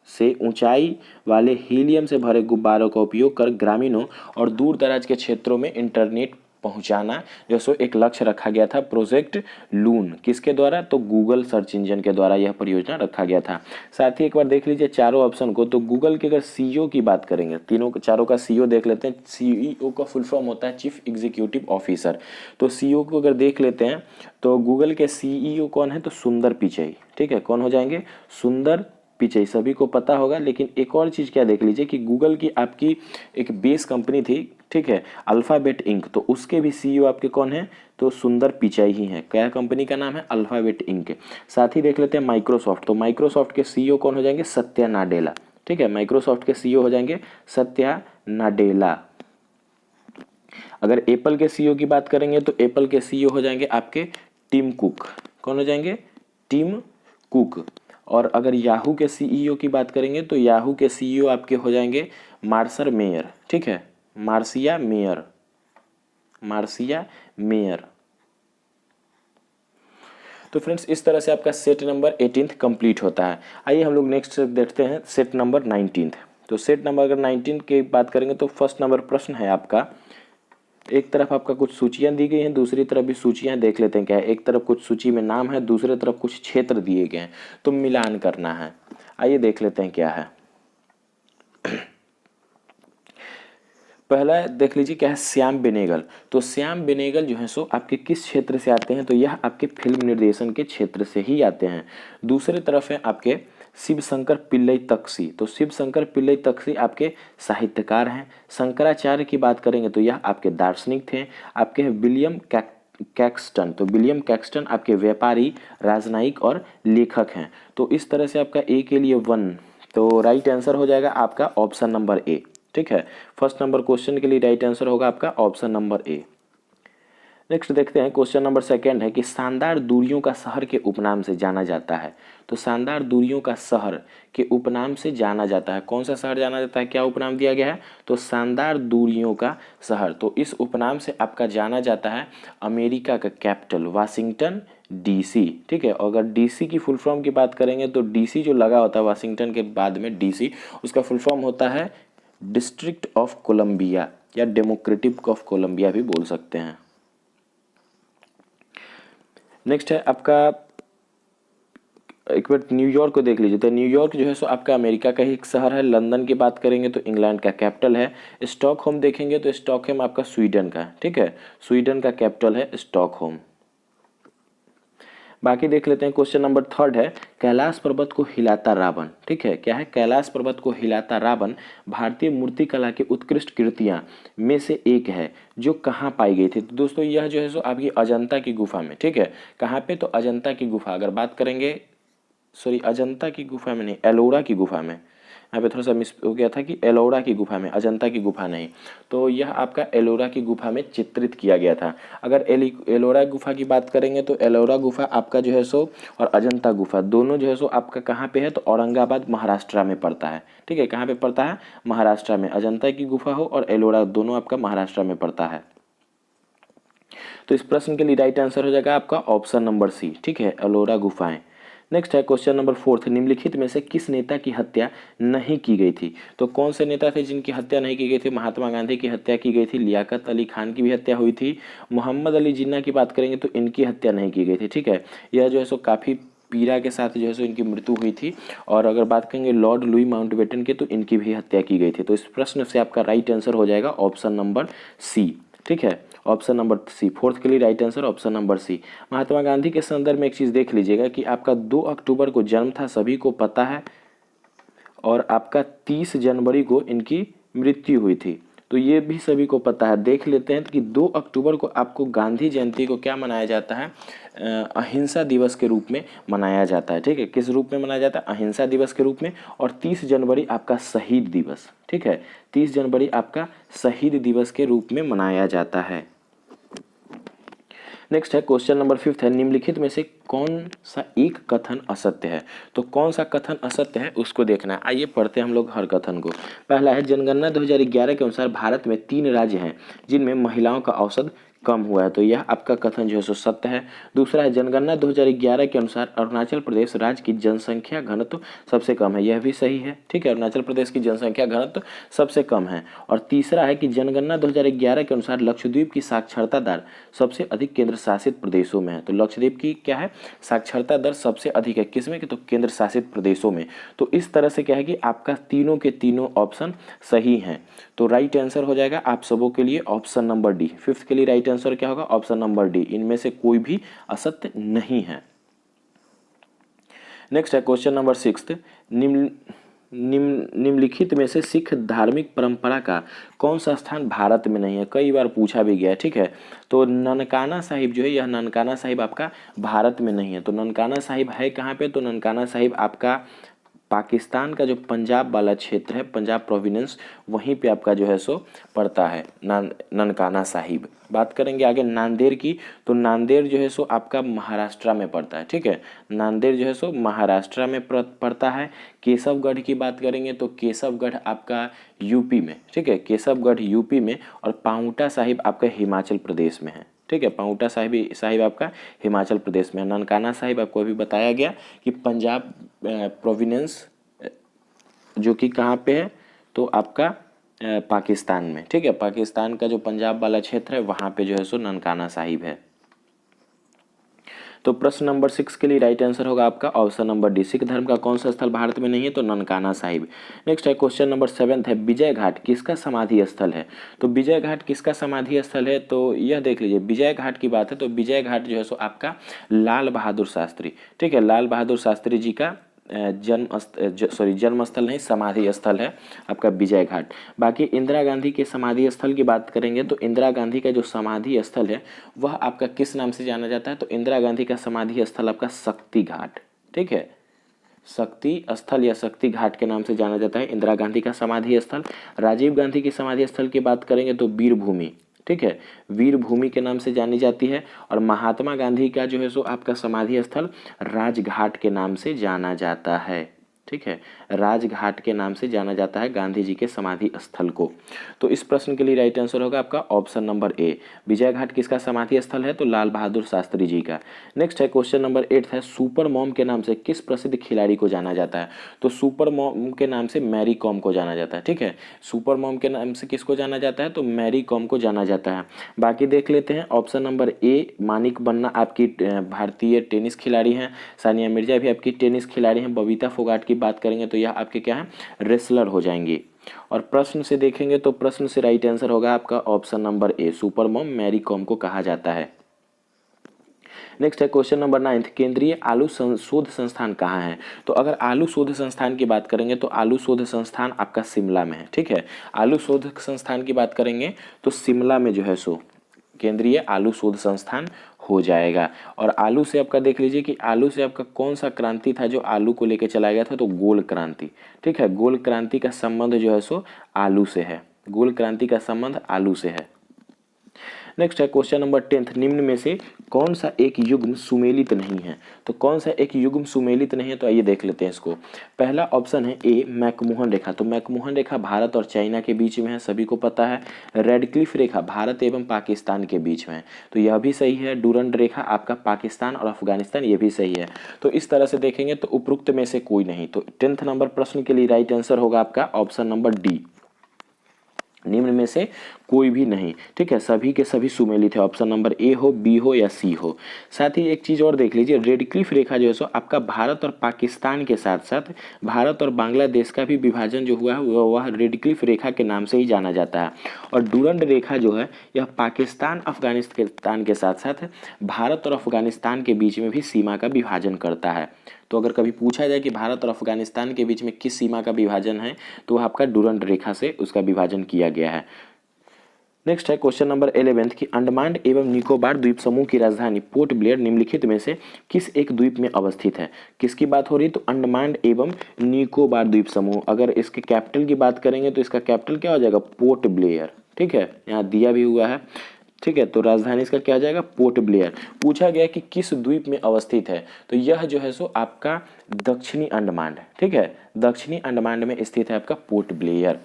से ऊंचाई वाले हीलियम से भरे गुब्बारों का उपयोग कर ग्रामीणों और दूर दराज के क्षेत्रों में इंटरनेट पहुंचाना जो सो एक लक्ष्य रखा गया था प्रोजेक्ट लून। किसके द्वारा? तो गूगल सर्च इंजन के द्वारा यह परियोजना रखा गया था। साथ ही एक बार देख लीजिए चारों ऑप्शन को। तो गूगल के अगर सीईओ की बात करेंगे, तीनों चारों का सीईओ देख लेते हैं। सीईओ का फुल फॉर्म होता है चीफ एग्जीक्यूटिव ऑफिसर। तो सीईओ को अगर देख लेते हैं तो गूगल के सीईओ कौन है? तो सुंदर पिचई। ठीक है, कौन हो जाएंगे? सुंदर पिचई, सभी को पता होगा। लेकिन एक और चीज क्या देख लीजिए कि गूगल की आपकी एक बेस कंपनी थी, ठीक है, अल्फाबेट इंक, तो उसके भी सीईओ आपके कौन है? तो सुंदर पिचाई ही है। क्या कंपनी का नाम है? Alphabet Inc. साथ ही देख लेते हैं माइक्रोसॉफ्ट। तो माइक्रोसॉफ्ट के सीईओ कौन हो जाएंगे? सत्या नाडेला। ठीक है, माइक्रोसॉफ्ट के सीईओ हो जाएंगे सत्या नाडेला। अगर एप्पल के सीईओ की बात करेंगे तो एप्पल के सीईओ हो जाएंगे आपके टिम कुक। कौन हो जाएंगे? Tim Cook. और अगर याहू के सीईओ की बात करेंगे तो याहू के सीईओ आपके हो जाएंगे मार्शल मेयर। ठीक है, मार्सिया मेयर, मार्सिया मेयर। तो फ्रेंड्स इस तरह से आपका सेट नंबर 18 कंप्लीट होता है। आइए हम लोग नेक्स्ट देखते हैं सेट नंबर 19। तो सेट नंबर अगर 19 की बात करेंगे तो फर्स्ट नंबर प्रश्न है आपका, एक तरफ आपका कुछ सूचियां दी गई हैं, दूसरी तरफ भी सूचियां देख लेते हैं क्या है। एक तरफ कुछ सूची में नाम है, दूसरी तरफ कुछ क्षेत्र दिए गए हैं, तो मिलान करना है। आइए देख लेते हैं क्या है। पहला देख लीजिए क्या है, श्याम बेनेगल। तो श्याम बेनेगल जो है सो आपके किस क्षेत्र से आते हैं? तो यह आपके फिल्म निर्देशन के क्षेत्र से ही आते हैं। दूसरी तरफ है आपके शिव शंकर पिल्लई तक्सी। तो शिव शंकर पिल्लई तक्सी आपके साहित्यकार हैं। शंकराचार्य की बात करेंगे तो यह आपके दार्शनिक थे। आपके विलियम कैक्सटन। तो विलियम कैक्सटन आपके व्यापारी, राजनयिक और लेखक हैं। तो इस तरह से आपका ए के लिए 1, तो राइट आंसर हो जाएगा आपका ऑप्शन नंबर ए। ठीक है, फर्स्ट नंबर क्वेश्चन के लिए राइट आंसर होगा आपका ऑप्शन नंबर ए। नेक्स्ट देखते हैं क्वेश्चन नंबर सेकंड है कि शानदार दूरियों का शहर के उपनाम से जाना जाता है। तो शानदार दूरियों का शहर के उपनाम से जाना जाता है। कौन सा शहर जाना जाता है? क्या उपनाम दिया गया है? तो शानदार दूरियों का शहर। तो इस उपनाम से आपका जाना जाता है अमेरिका का कैपिटल वाशिंगटन डीसी। ठीक है, अगर डीसी की फुल फॉर्म की बात करेंगे तो डीसी जो लगा होता है वाशिंगटन के बाद में डीसी, उसका फुल फॉर्म होता है डिस्ट्रिक्ट ऑफ कोलंबिया या डेमोक्रेटिक ऑफ कोलंबिया भी बोल सकते हैं। नेक्स्ट है आपका, एक बार न्यूयॉर्क को देख लीजिए। तो न्यूयॉर्क जो है सो आपका अमेरिका का ही एक शहर है। लंदन की बात करेंगे तो इंग्लैंड का कैपिटल है। स्टॉकहोम देखेंगे तो स्टॉकहोम आपका स्वीडन का, ठीक है, स्वीडन का कैपिटल है स्टॉकहोम। बाकी देख लेते हैं क्वेश्चन नंबर थर्ड है, कैलाश पर्वत को हिलाता रावण। ठीक है, क्या है? कैलाश पर्वत को हिलाता रावण भारतीय मूर्ति कला की उत्कृष्ट कृतियां में से एक है जो कहाँ पाई गई थी? तो दोस्तों यह जो है सो आपकी अजंता की गुफा में। ठीक है, कहाँ पे? तो अजंता की गुफा। अगर बात करेंगे, सॉरी अजंता की गुफा में नहीं, एलोरा की गुफा में। यहाँ पे थोड़ा सा मिस हो गया था कि एलोरा की गुफा में, अजंता की गुफा नहीं। तो यह आपका एलोरा की गुफा में चित्रित किया गया था। अगर एलोरा गुफा की बात करेंगे तो एलोरा गुफा आपका जो है सो और अजंता गुफा दोनों जो है सो आपका कहाँ पे है? तो औरंगाबाद महाराष्ट्र में पड़ता है। ठीक है, कहाँ पे पड़ता है? महाराष्ट्र में। अजंता की गुफा हो और एलोरा दोनों आपका महाराष्ट्र में पड़ता है। तो इस प्रश्न के लिए राइट आंसर हो जाएगा आपका ऑप्शन नंबर सी। ठीक है, एलोरा गुफाएं। नेक्स्ट है क्वेश्चन नंबर फोर्थ, निम्नलिखित में से किस नेता की हत्या नहीं की गई थी? तो कौन से नेता थे जिनकी हत्या नहीं की गई थी? महात्मा गांधी की हत्या की गई थी, लियाकत अली खान की भी हत्या हुई थी, मोहम्मद अली जिन्ना की बात करेंगे तो इनकी हत्या नहीं की गई थी। ठीक है, यह जो है सो काफ़ी पीड़ा के साथ जो है सो इनकी मृत्यु हुई थी। और अगर बात करेंगे लॉर्ड लुई माउंटबेटन के तो इनकी भी हत्या की गई थी। तो इस प्रश्न से आपका राइट आंसर हो जाएगा ऑप्शन नंबर सी। ठीक है, ऑप्शन नंबर सी, फोर्थ के लिए right answer option number C. Mahatma Gandhi के संदर्भ में एक चीज़ देख लीजिएगा कि आपका 2 अक्टूबर को जन्म था, सभी को पता है, और आपका 30 जनवरी को इनकी मृत्यु हुई थी, तो ये भी सभी को पता है। देख लेते हैं कि 2 अक्टूबर को आपको गांधी जयंती को क्या मनाया जाता है? अहिंसा दिवस के रूप में मनाया जाता है। ठीक है, किस रूप में मनाया जाता है? अहिंसा दिवस के रूप में। और 30 जनवरी आपका शहीद दिवस। ठीक है, 30 जनवरी आपका शहीद दिवस के रूप में मनाया जाता है। नेक्स्ट है क्वेश्चन नंबर 5 है, निम्नलिखित में से कौन सा एक कथन असत्य है? तो कौन सा कथन असत्य है उसको देखना है। आइए पढ़ते हैं हम लोग हर कथन को। पहला है, जनगणना 2011 के अनुसार भारत में 3 राज्य हैं जिनमें महिलाओं का औसत कम हुआ है, तो यह आपका कथन जो है सो सत्य है। दूसरा है जनगणना 2011 के अनुसार अरुणाचल प्रदेश राज्य की जनसंख्या घनत्व सबसे कम है, यह भी सही है। ठीक है, अरुणाचल प्रदेश की जनसंख्या घनत्व सबसे कम है। और तीसरा है कि जनगणना 2011 के अनुसार लक्षद्वीप की साक्षरता दर सबसे अधिक केंद्र शासित प्रदेशों में है। तो लक्षद्वीप की क्या है, साक्षरता दर सबसे अधिक है, किसमें कि तो केंद्र शासित प्रदेशों में। तो इस तरह से क्या है कि आपका तीनों के तीनों ऑप्शन सही हैं। तो राइट आंसर हो जाएगा आप सबों के लिए ऑप्शन नंबर डी। फिफ्थ के लिए राइट आंसर क्या होगा, ऑप्शन नंबर डी। इनमें से कोई भी असत्य नहीं है। नेक्स्ट है क्वेश्चन नंबर 6। निम्नलिखित में से सिख धार्मिक परंपरा का कौन सा स्थान भारत में नहीं है। कई बार पूछा भी गया है। ठीक है, तो ननकाना साहिब जो है, यह ननकाना साहिब आपका भारत में नहीं है। तो ननकाना साहिब है कहाँ पे, तो ननकाना साहिब आपका पाकिस्तान का जो पंजाब वाला क्षेत्र है, पंजाब प्रोविंस, वहीं पे आपका जो है सो पड़ता है ननकाना साहिब। बात करेंगे आगे नांदेड़ की, तो नांदेड़ जो है सो आपका महाराष्ट्र में पड़ता है। ठीक है, नांदेड़ जो है सो महाराष्ट्र में पड़ता है। केशवगढ़ की बात करेंगे तो केशवगढ़ आपका यूपी में। ठीक है, केशवगढ़ यूपी में, और पांवटा साहिब आपका हिमाचल प्रदेश में है। ठीक है, पांवटा साहिब आपका हिमाचल प्रदेश में है। ननकाना साहिब आपको अभी बताया गया कि पंजाब प्रोविंस जो कि कहाँ पे है, तो आपका पाकिस्तान में। ठीक है, पाकिस्तान का जो पंजाब वाला क्षेत्र है वहाँ पे जो है सो ननकाना साहिब है। तो प्रश्न नंबर 6 के लिए राइट आंसर होगा आपका ऑप्शन नंबर डी। सिख धर्म का कौन सा स्थल भारत में नहीं है, तो ननकाना साहिब। नेक्स्ट है क्वेश्चन नंबर 7 है विजय घाट किसका समाधि स्थल है। तो विजय घाट किसका समाधि स्थल है, तो यह देख लीजिए। विजय घाट की बात है तो विजय घाट जो है सो आपका लाल बहादुर शास्त्री, ठीक है, लाल बहादुर शास्त्री जी का जन्म स्थल नहीं, समाधि स्थल है आपका विजय घाट। बाकी इंदिरा गांधी के समाधि स्थल की बात करेंगे तो इंदिरा गांधी का जो समाधि स्थल है वह आपका किस नाम से जाना जाता है, तो इंदिरा गांधी का समाधि स्थल आपका शक्ति घाट। ठीक है, शक्ति स्थल या शक्ति घाट के नाम से जाना जाता है इंदिरा गांधी का समाधि स्थल। राजीव गांधी की समाधि स्थल की बात करेंगे तो वीर भूमि, ठीक है, वीर भूमि के नाम से जानी जाती है। और महात्मा गांधी का जो है सो आपका समाधि स्थल राजघाट के नाम से जाना जाता है। ठीक है, राजघाट के नाम से जाना जाता है गांधी जी के समाधि स्थल को। तो इस प्रश्न के लिए राइट आंसर होगा आपका ऑप्शन नंबर ए। विजय घाट किसका समाधि स्थल है, तो लाल बहादुर शास्त्री जी का। नेक्स्ट है क्वेश्चन नंबर 8 है सुपर मॉम के नाम से किस प्रसिद्ध खिलाड़ी को जाना जाता है। तो सुपर मॉम के नाम से मैरी कॉम को जाना जाता है। ठीक है, सुपर मॉम के नाम से किसको जाना जाता है, तो मैरी कॉम को जाना जाता है। बाकी देख लेते हैं ऑप्शन नंबर ए मानिक बन्ना आपकी भारतीय टेनिस खिलाड़ी हैं। सानिया मिर्जा भी आपकी टेनिस खिलाड़ी हैं। बबीता फोगाट की बात करेंगे तो यह आपके क्या है, रेसलर हो जाएंगी। और प्रश्न से देखेंगे तो प्रश्न से राइट आंसर होगा आपका option number A, super mom Mary Kom को कहा जाता है। नेक्स्ट है क्वेश्चन नंबर 9 केंद्रीय आलू शोध संस्थान कहाँ है। तो अगर आलू शोध संस्थान की बात करेंगे तो आलू शोध संस्थान आपका शिमला में है। ठीक है, आलू शोध संस्थान की बात करेंगे तो शिमला में जो है सो केंद्रीय आलू शोध संस्थान हो जाएगा। और आलू से आपका देख लीजिए कि आलू से आपका कौन सा क्रांति था जो आलू को लेकर चलाया गया था, तो गोल क्रांति। ठीक है, गोल क्रांति का संबंध जो है सो आलू से है, गोल क्रांति का संबंध आलू से है। नेक्स्ट है क्वेश्चन नंबर 10 निम्न में से कौन सा एक युग्म सुमेलित नहीं है। तो कौन सा एक युग्म सुमेलित नहीं है, तो आइए देख लेते हैं इसको। पहला ऑप्शन है ए मैकमोहन रेखा। तो मैकमोहन रेखा भारत और चाइना के बीच में है, सभी को पता है। रेडक्लिफ रेखा भारत एवं पाकिस्तान के बीच में है, तो यह भी सही है। डूरंड रेखा आपका पाकिस्तान और अफगानिस्तान, ये भी सही है। तो इस तरह से देखेंगे तो उपरोक्त में से कोई नहीं। तो 10th नंबर प्रश्न के लिए राइट आंसर होगा आपका ऑप्शन नंबर डी, निम्न में से कोई भी नहीं। ठीक है, सभी के सभी सुमेलित है, ऑप्शन नंबर ए हो, बी हो या सी हो। साथ ही एक चीज और देख लीजिए, रेडक्लिफ रेखा जो है सो आपका भारत और पाकिस्तान के साथ साथ भारत और बांग्लादेश का भी विभाजन जो हुआ है वह रेडक्लिफ रेखा के नाम से ही जाना जाता है। और डूरंड रेखा जो है यह पाकिस्तान अफगानिस्तान के साथ साथ भारत और अफगानिस्तान के बीच में भी सीमा का विभाजन करता है। तो अगर कभी पूछा जाए कि भारत और अफगानिस्तान के बीच में किस सीमा का विभाजन है, तो वह आपका डूरंड रेखा से उसका विभाजन किया गया है। नेक्स्ट है क्वेश्चन नंबर 11 की अंडमान एवं निकोबार द्वीप समूह की राजधानी पोर्ट ब्लेयर निम्नलिखित में से किस एक द्वीप में अवस्थित है। किसकी बात हो रही है, तो अंडमान एवं निकोबार द्वीप समूह। अगर इसके कैपिटल की बात करेंगे तो इसका कैपिटल क्या हो जाएगा, पोर्ट ब्लेयर। ठीक है, यहाँ दिया भी हुआ है। ठीक है, तो राजधानी इसका क्या हो जाएगा, पोर्ट ब्लेयर। पूछा गया कि किस द्वीप में अवस्थित है, तो यह जो है सो आपका दक्षिणी अंडमान। ठीक है, दक्षिणी अंडमान में स्थित है आपका पोर्ट ब्लेयर।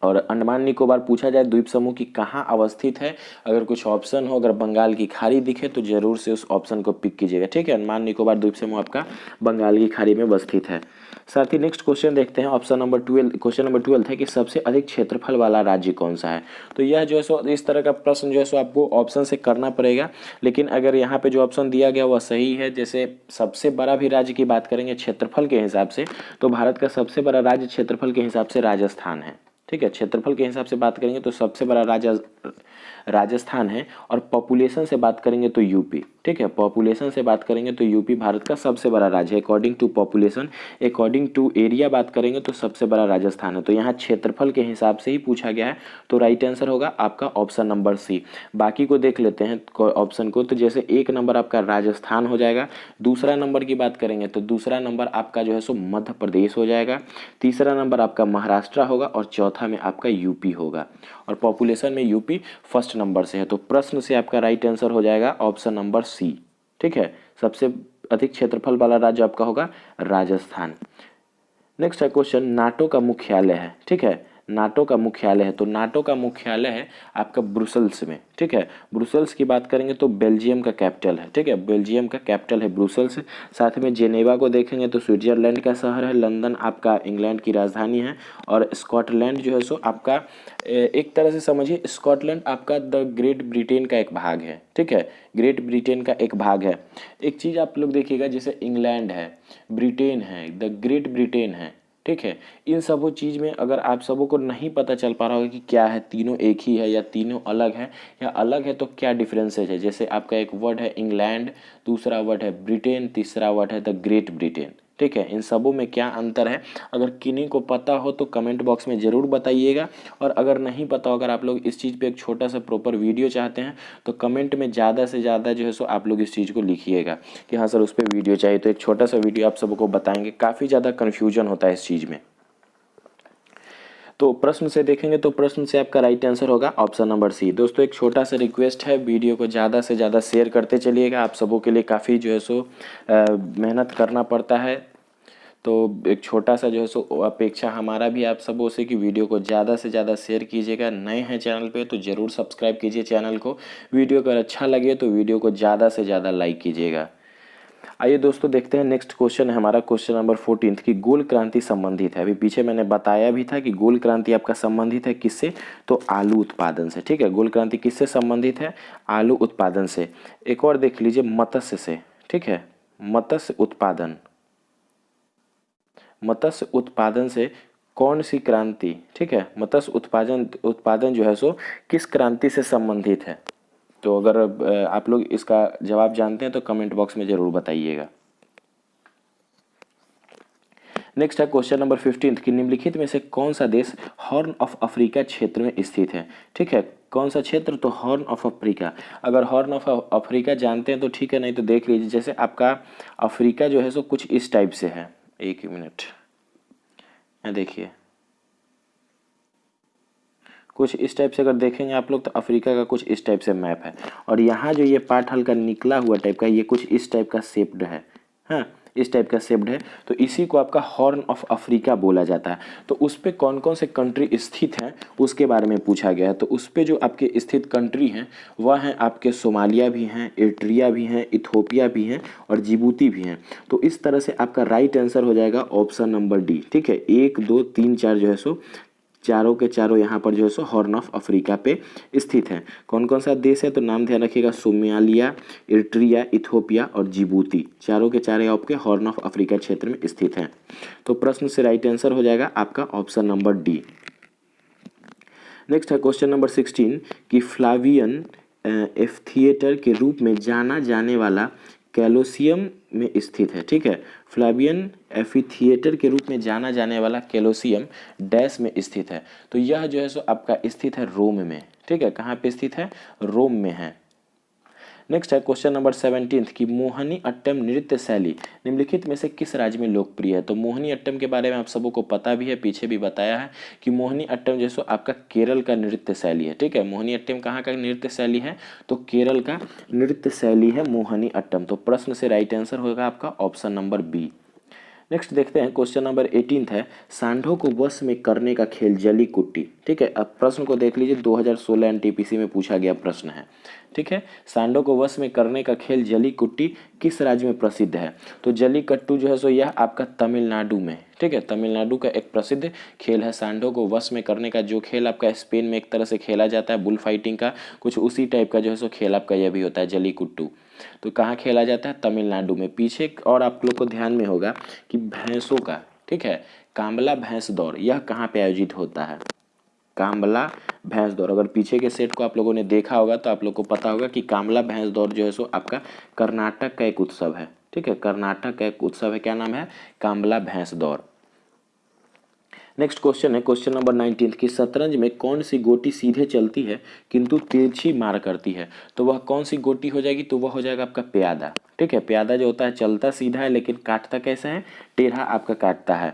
और अंडमान निकोबार पूछा जाए द्वीप समूह की कहाँ अवस्थित है, अगर कुछ ऑप्शन हो, अगर बंगाल की खाड़ी दिखे तो जरूर से उस ऑप्शन को पिक कीजिएगा, ठीक है। अंडमान निकोबार द्वीप समूह आपका बंगाल की खाड़ी में अवस्थित है। साथ ही नेक्स्ट क्वेश्चन देखते हैं, ऑप्शन नंबर 12, क्वेश्चन नंबर 12 है कि सबसे अधिक क्षेत्रफल वाला राज्य कौन सा है। तो यह जो है सो इस तरह का प्रश्न जो है सो आपको ऑप्शन से करना पड़ेगा, लेकिन अगर यहाँ पे जो ऑप्शन दिया गया वह सही है, जैसे सबसे बड़ा भी राज्य की बात करेंगे क्षेत्रफल के हिसाब से, तो भारत का सबसे बड़ा राज्य क्षेत्रफल के हिसाब से राजस्थान है, ठीक है। क्षेत्रफल के हिसाब से बात करेंगे तो सबसे बड़ा राज्य राजस्थान है, और पॉपुलेशन से बात करेंगे तो यूपी, ठीक है। पॉपुलेशन से बात करेंगे तो यूपी भारत का सबसे बड़ा राज्य है according to population. According to area बात करेंगे तो सबसे बड़ा राजस्थान है। तो यहाँ क्षेत्रफल के हिसाब से ही पूछा गया है, तो राइट आंसर होगा आपका ऑप्शन नंबर सी। बाकी को देख लेते हैं ऑप्शन को, तो जैसे एक नंबर आपका राजस्थान हो जाएगा, दूसरा नंबर की बात करेंगे तो दूसरा नंबर आपका जो है सो मध्य प्रदेश हो जाएगा, तीसरा नंबर आपका महाराष्ट्र होगा, और चौथा में आपका यूपी होगा, और पॉपुलेशन में यूपी फर्स्ट नंबर से है। तो प्रश्न से आपका राइट आंसर हो जाएगा ऑप्शन नंबर सी, ठीक है। सबसे अधिक क्षेत्रफल वाला राज्य आपका होगा राजस्थान। नेक्स्ट है क्वेश्चन, नाटो का मुख्यालय है, ठीक है। नाटो का मुख्यालय है, तो नाटो का मुख्यालय है आपका ब्रुसेल्स में, ठीक है। ब्रुसेल्स की बात करेंगे तो बेल्जियम का कैपिटल है, ठीक है। बेल्जियम का कैपिटल है ब्रुसेल्स। साथ में जेनेवा को देखेंगे तो स्विट्जरलैंड का शहर है, लंदन आपका इंग्लैंड की राजधानी है, और स्कॉटलैंड जो है सो आपका एक तरह से समझिए स्कॉटलैंड आपका द ग्रेट ब्रिटेन का एक भाग है, ठीक है। ग्रेट ब्रिटेन का एक भाग है। एक चीज़ आप लोग देखिएगा, जैसे इंग्लैंड है, ब्रिटेन है, द ग्रेट ब्रिटेन है, ठीक है। इन सबों चीज़ में अगर आप सबों को नहीं पता चल पा रहा होगा कि क्या है, तीनों एक ही है या तीनों अलग है, या अलग है तो क्या डिफरेंसेज है। जैसे आपका एक वर्ड है इंग्लैंड, दूसरा वर्ड है ब्रिटेन, तीसरा वर्ड है द ग्रेट ब्रिटेन, ठीक है। इन सबों में क्या अंतर है, अगर किन्हीं को पता हो तो कमेंट बॉक्स में ज़रूर बताइएगा, और अगर नहीं पता हो, अगर आप लोग इस चीज़ पे एक छोटा सा प्रॉपर वीडियो चाहते हैं तो कमेंट में ज़्यादा से ज़्यादा जो है सो आप लोग इस चीज़ को लिखिएगा कि हाँ सर उस पर वीडियो चाहिए, तो एक छोटा सा वीडियो आप सबको बताएंगे। काफ़ी ज़्यादा कन्फ्यूजन होता है इस चीज़ में। तो प्रश्न से देखेंगे तो प्रश्न से आपका राइट आंसर होगा ऑप्शन नंबर सी। दोस्तों एक छोटा सा रिक्वेस्ट है, वीडियो को ज़्यादा से ज़्यादा शेयर करते चलिएगा। आप सबों के लिए काफ़ी जो है सो मेहनत करना पड़ता है, तो एक छोटा सा जो है सो अपेक्षा हमारा भी आप सबों से कि वीडियो को ज़्यादा से ज़्यादा शेयर कीजिएगा। नए हैं चैनल पे तो ज़रूर सब्सक्राइब कीजिए चैनल को। वीडियो अगर अच्छा लगे तो वीडियो को ज़्यादा से ज़्यादा लाइक कीजिएगा। आइए दोस्तों देखते हैं नेक्स्ट क्वेश्चन है हमारा, क्वेश्चन नंबर 14 की गोल क्रांति संबंधित है। अभी पीछे मैंने बताया भी था कि गोल क्रांति आपका संबंधित है किससे, तो आलू उत्पादन से, ठीक है। गोल क्रांति किससे संबंधित है, आलू उत्पादन से। एक और देख लीजिए मत्स्य से, ठीक है। मत्स्य उत्पादन, मत्स्य उत्पादन से कौन सी क्रांति, ठीक है। मत्स्य उत्पादन जो है सो किस क्रांति से संबंधित है। तो अगर आप लोग इसका जवाब जानते हैं तो कमेंट बॉक्स में जरूर बताइएगा। नेक्स्ट है क्वेश्चन नंबर 15 कि निम्नलिखित में से कौन सा देश हॉर्न ऑफ अफ्रीका क्षेत्र में स्थित है, ठीक है। कौन सा क्षेत्र, तो हॉर्न ऑफ अफ्रीका। अगर हॉर्न ऑफ अफ्रीका जानते हैं तो ठीक है, नहीं तो देख लीजिए। जैसे आपका अफ्रीका जो है सो कुछ इस टाइप से है, एक मिनट, देखिए कुछ इस टाइप से अगर देखेंगे आप लोग तो अफ्रीका का कुछ इस टाइप से मैप है, और यहाँ जो ये पार्ट हल्का निकला हुआ टाइप का, ये कुछ इस टाइप का शेप्ड है, हाँ इस टाइप का शेप्ड है। तो इसी को आपका हॉर्न ऑफ अफ्रीका बोला जाता है। तो उस पर कौन कौन से कंट्री स्थित हैं उसके बारे में पूछा गया है। तो उस पर जो आपके स्थित कंट्री हैं वह हैं आपके सोमालिया भी हैं, एरिट्रिया भी हैं, इथोपिया भी हैं, और जिबूती भी हैं। तो इस तरह से आपका राइट आंसर हो जाएगा ऑप्शन नंबर डी, ठीक है। 1 2 3 4 जो है सो चारों के चारों यहाँ पर जो है सो हॉर्न ऑफ अफ्रीका पे स्थित हैं। कौन कौन सा देश है, तो नाम ध्यान रखिएगा, सोमालिया, इरिट्रिया, इथोपिया और जिबूती, चारों के चारों आपके हॉर्न ऑफ अफ्रीका क्षेत्र में स्थित हैं। तो प्रश्न से राइट आंसर हो जाएगा आपका ऑप्शन नंबर डी। नेक्स्ट है क्वेश्चन नंबर 16 कि फ्लावियन एम्फीथिएटर के रूप में जाना जाने वाला कैलोसियम में स्थित है, ठीक है। फ्लावियन एम्फीथिएटर के रूप में जाना जाने वाला कैलोसियम डैश में स्थित है। तो यह जो है सो आपका स्थित है रोम में, ठीक है। कहाँ पे स्थित है, रोम में है। नेक्स्ट है क्वेश्चन नंबर 17 कि मोहिनी अट्टम नृत्य शैली निम्नलिखित में से किस राज्य में लोकप्रिय है। तो मोहिनी अट्टम के बारे में आप सबों को पता भी है, पीछे भी बताया है कि मोहिनी अट्टम जो है आपका केरल का नृत्य शैली है, ठीक है। मोहिनी अट्टम कहाँ का नृत्य शैली है, तो केरल का नृत्य शैली है मोहिनी अट्टम। तो प्रश्न से राइट आंसर होगा आपका ऑप्शन नंबर बी। नेक्स्ट देखते हैं क्वेश्चन नंबर 18 है, सांडों को वश में करने का खेल जली कुट्टी। ठीक है, अब प्रश्न को देख लीजिए, 2016 एनटीपीसी में पूछा गया प्रश्न है। ठीक है, सांडों को वश में करने का खेल जली कुट्टी किस राज्य में प्रसिद्ध है? तो जली कट्टू जो है सो यह आपका तमिलनाडु में, ठीक है, तमिलनाडु का एक प्रसिद्ध खेल है सांडों को वश में करने का। जो खेल आपका स्पेन में एक तरह से खेला जाता है बुल फाइटिंग का, कुछ उसी टाइप का जो है सो खेल आपका यह भी होता है जली कुट्टू। तो कहाँ खेला जाता है? तमिलनाडु में। पीछे और आप लोग को ध्यान में होगा कि भैंसों का, ठीक है, कांबला भैंस दौड़ यह कहाँ पे आयोजित होता है? कांबला भैंस दौड़। अगर पीछे के सेट को आप लोगों ने देखा होगा तो आप लोग को पता होगा कि कांबला भैंस दौड़ जो है सो आपका कर्नाटक का एक उत्सव है। ठीक है, कर्नाटक का एक उत्सव है, क्या नाम है? कांबला भैंस दौड़। नेक्स्ट क्वेश्चन है क्वेश्चन नंबर 19 कि शतरंज में कौन सी गोटी सीधे चलती है किंतु तिरछी मार करती है? तो वह कौन सी गोटी हो जाएगी? तो वह हो जाएगा आपका प्यादा। ठीक है, प्यादा जो होता है चलता सीधा है लेकिन काटता कैसा है? टेढ़ा आपका काटता है।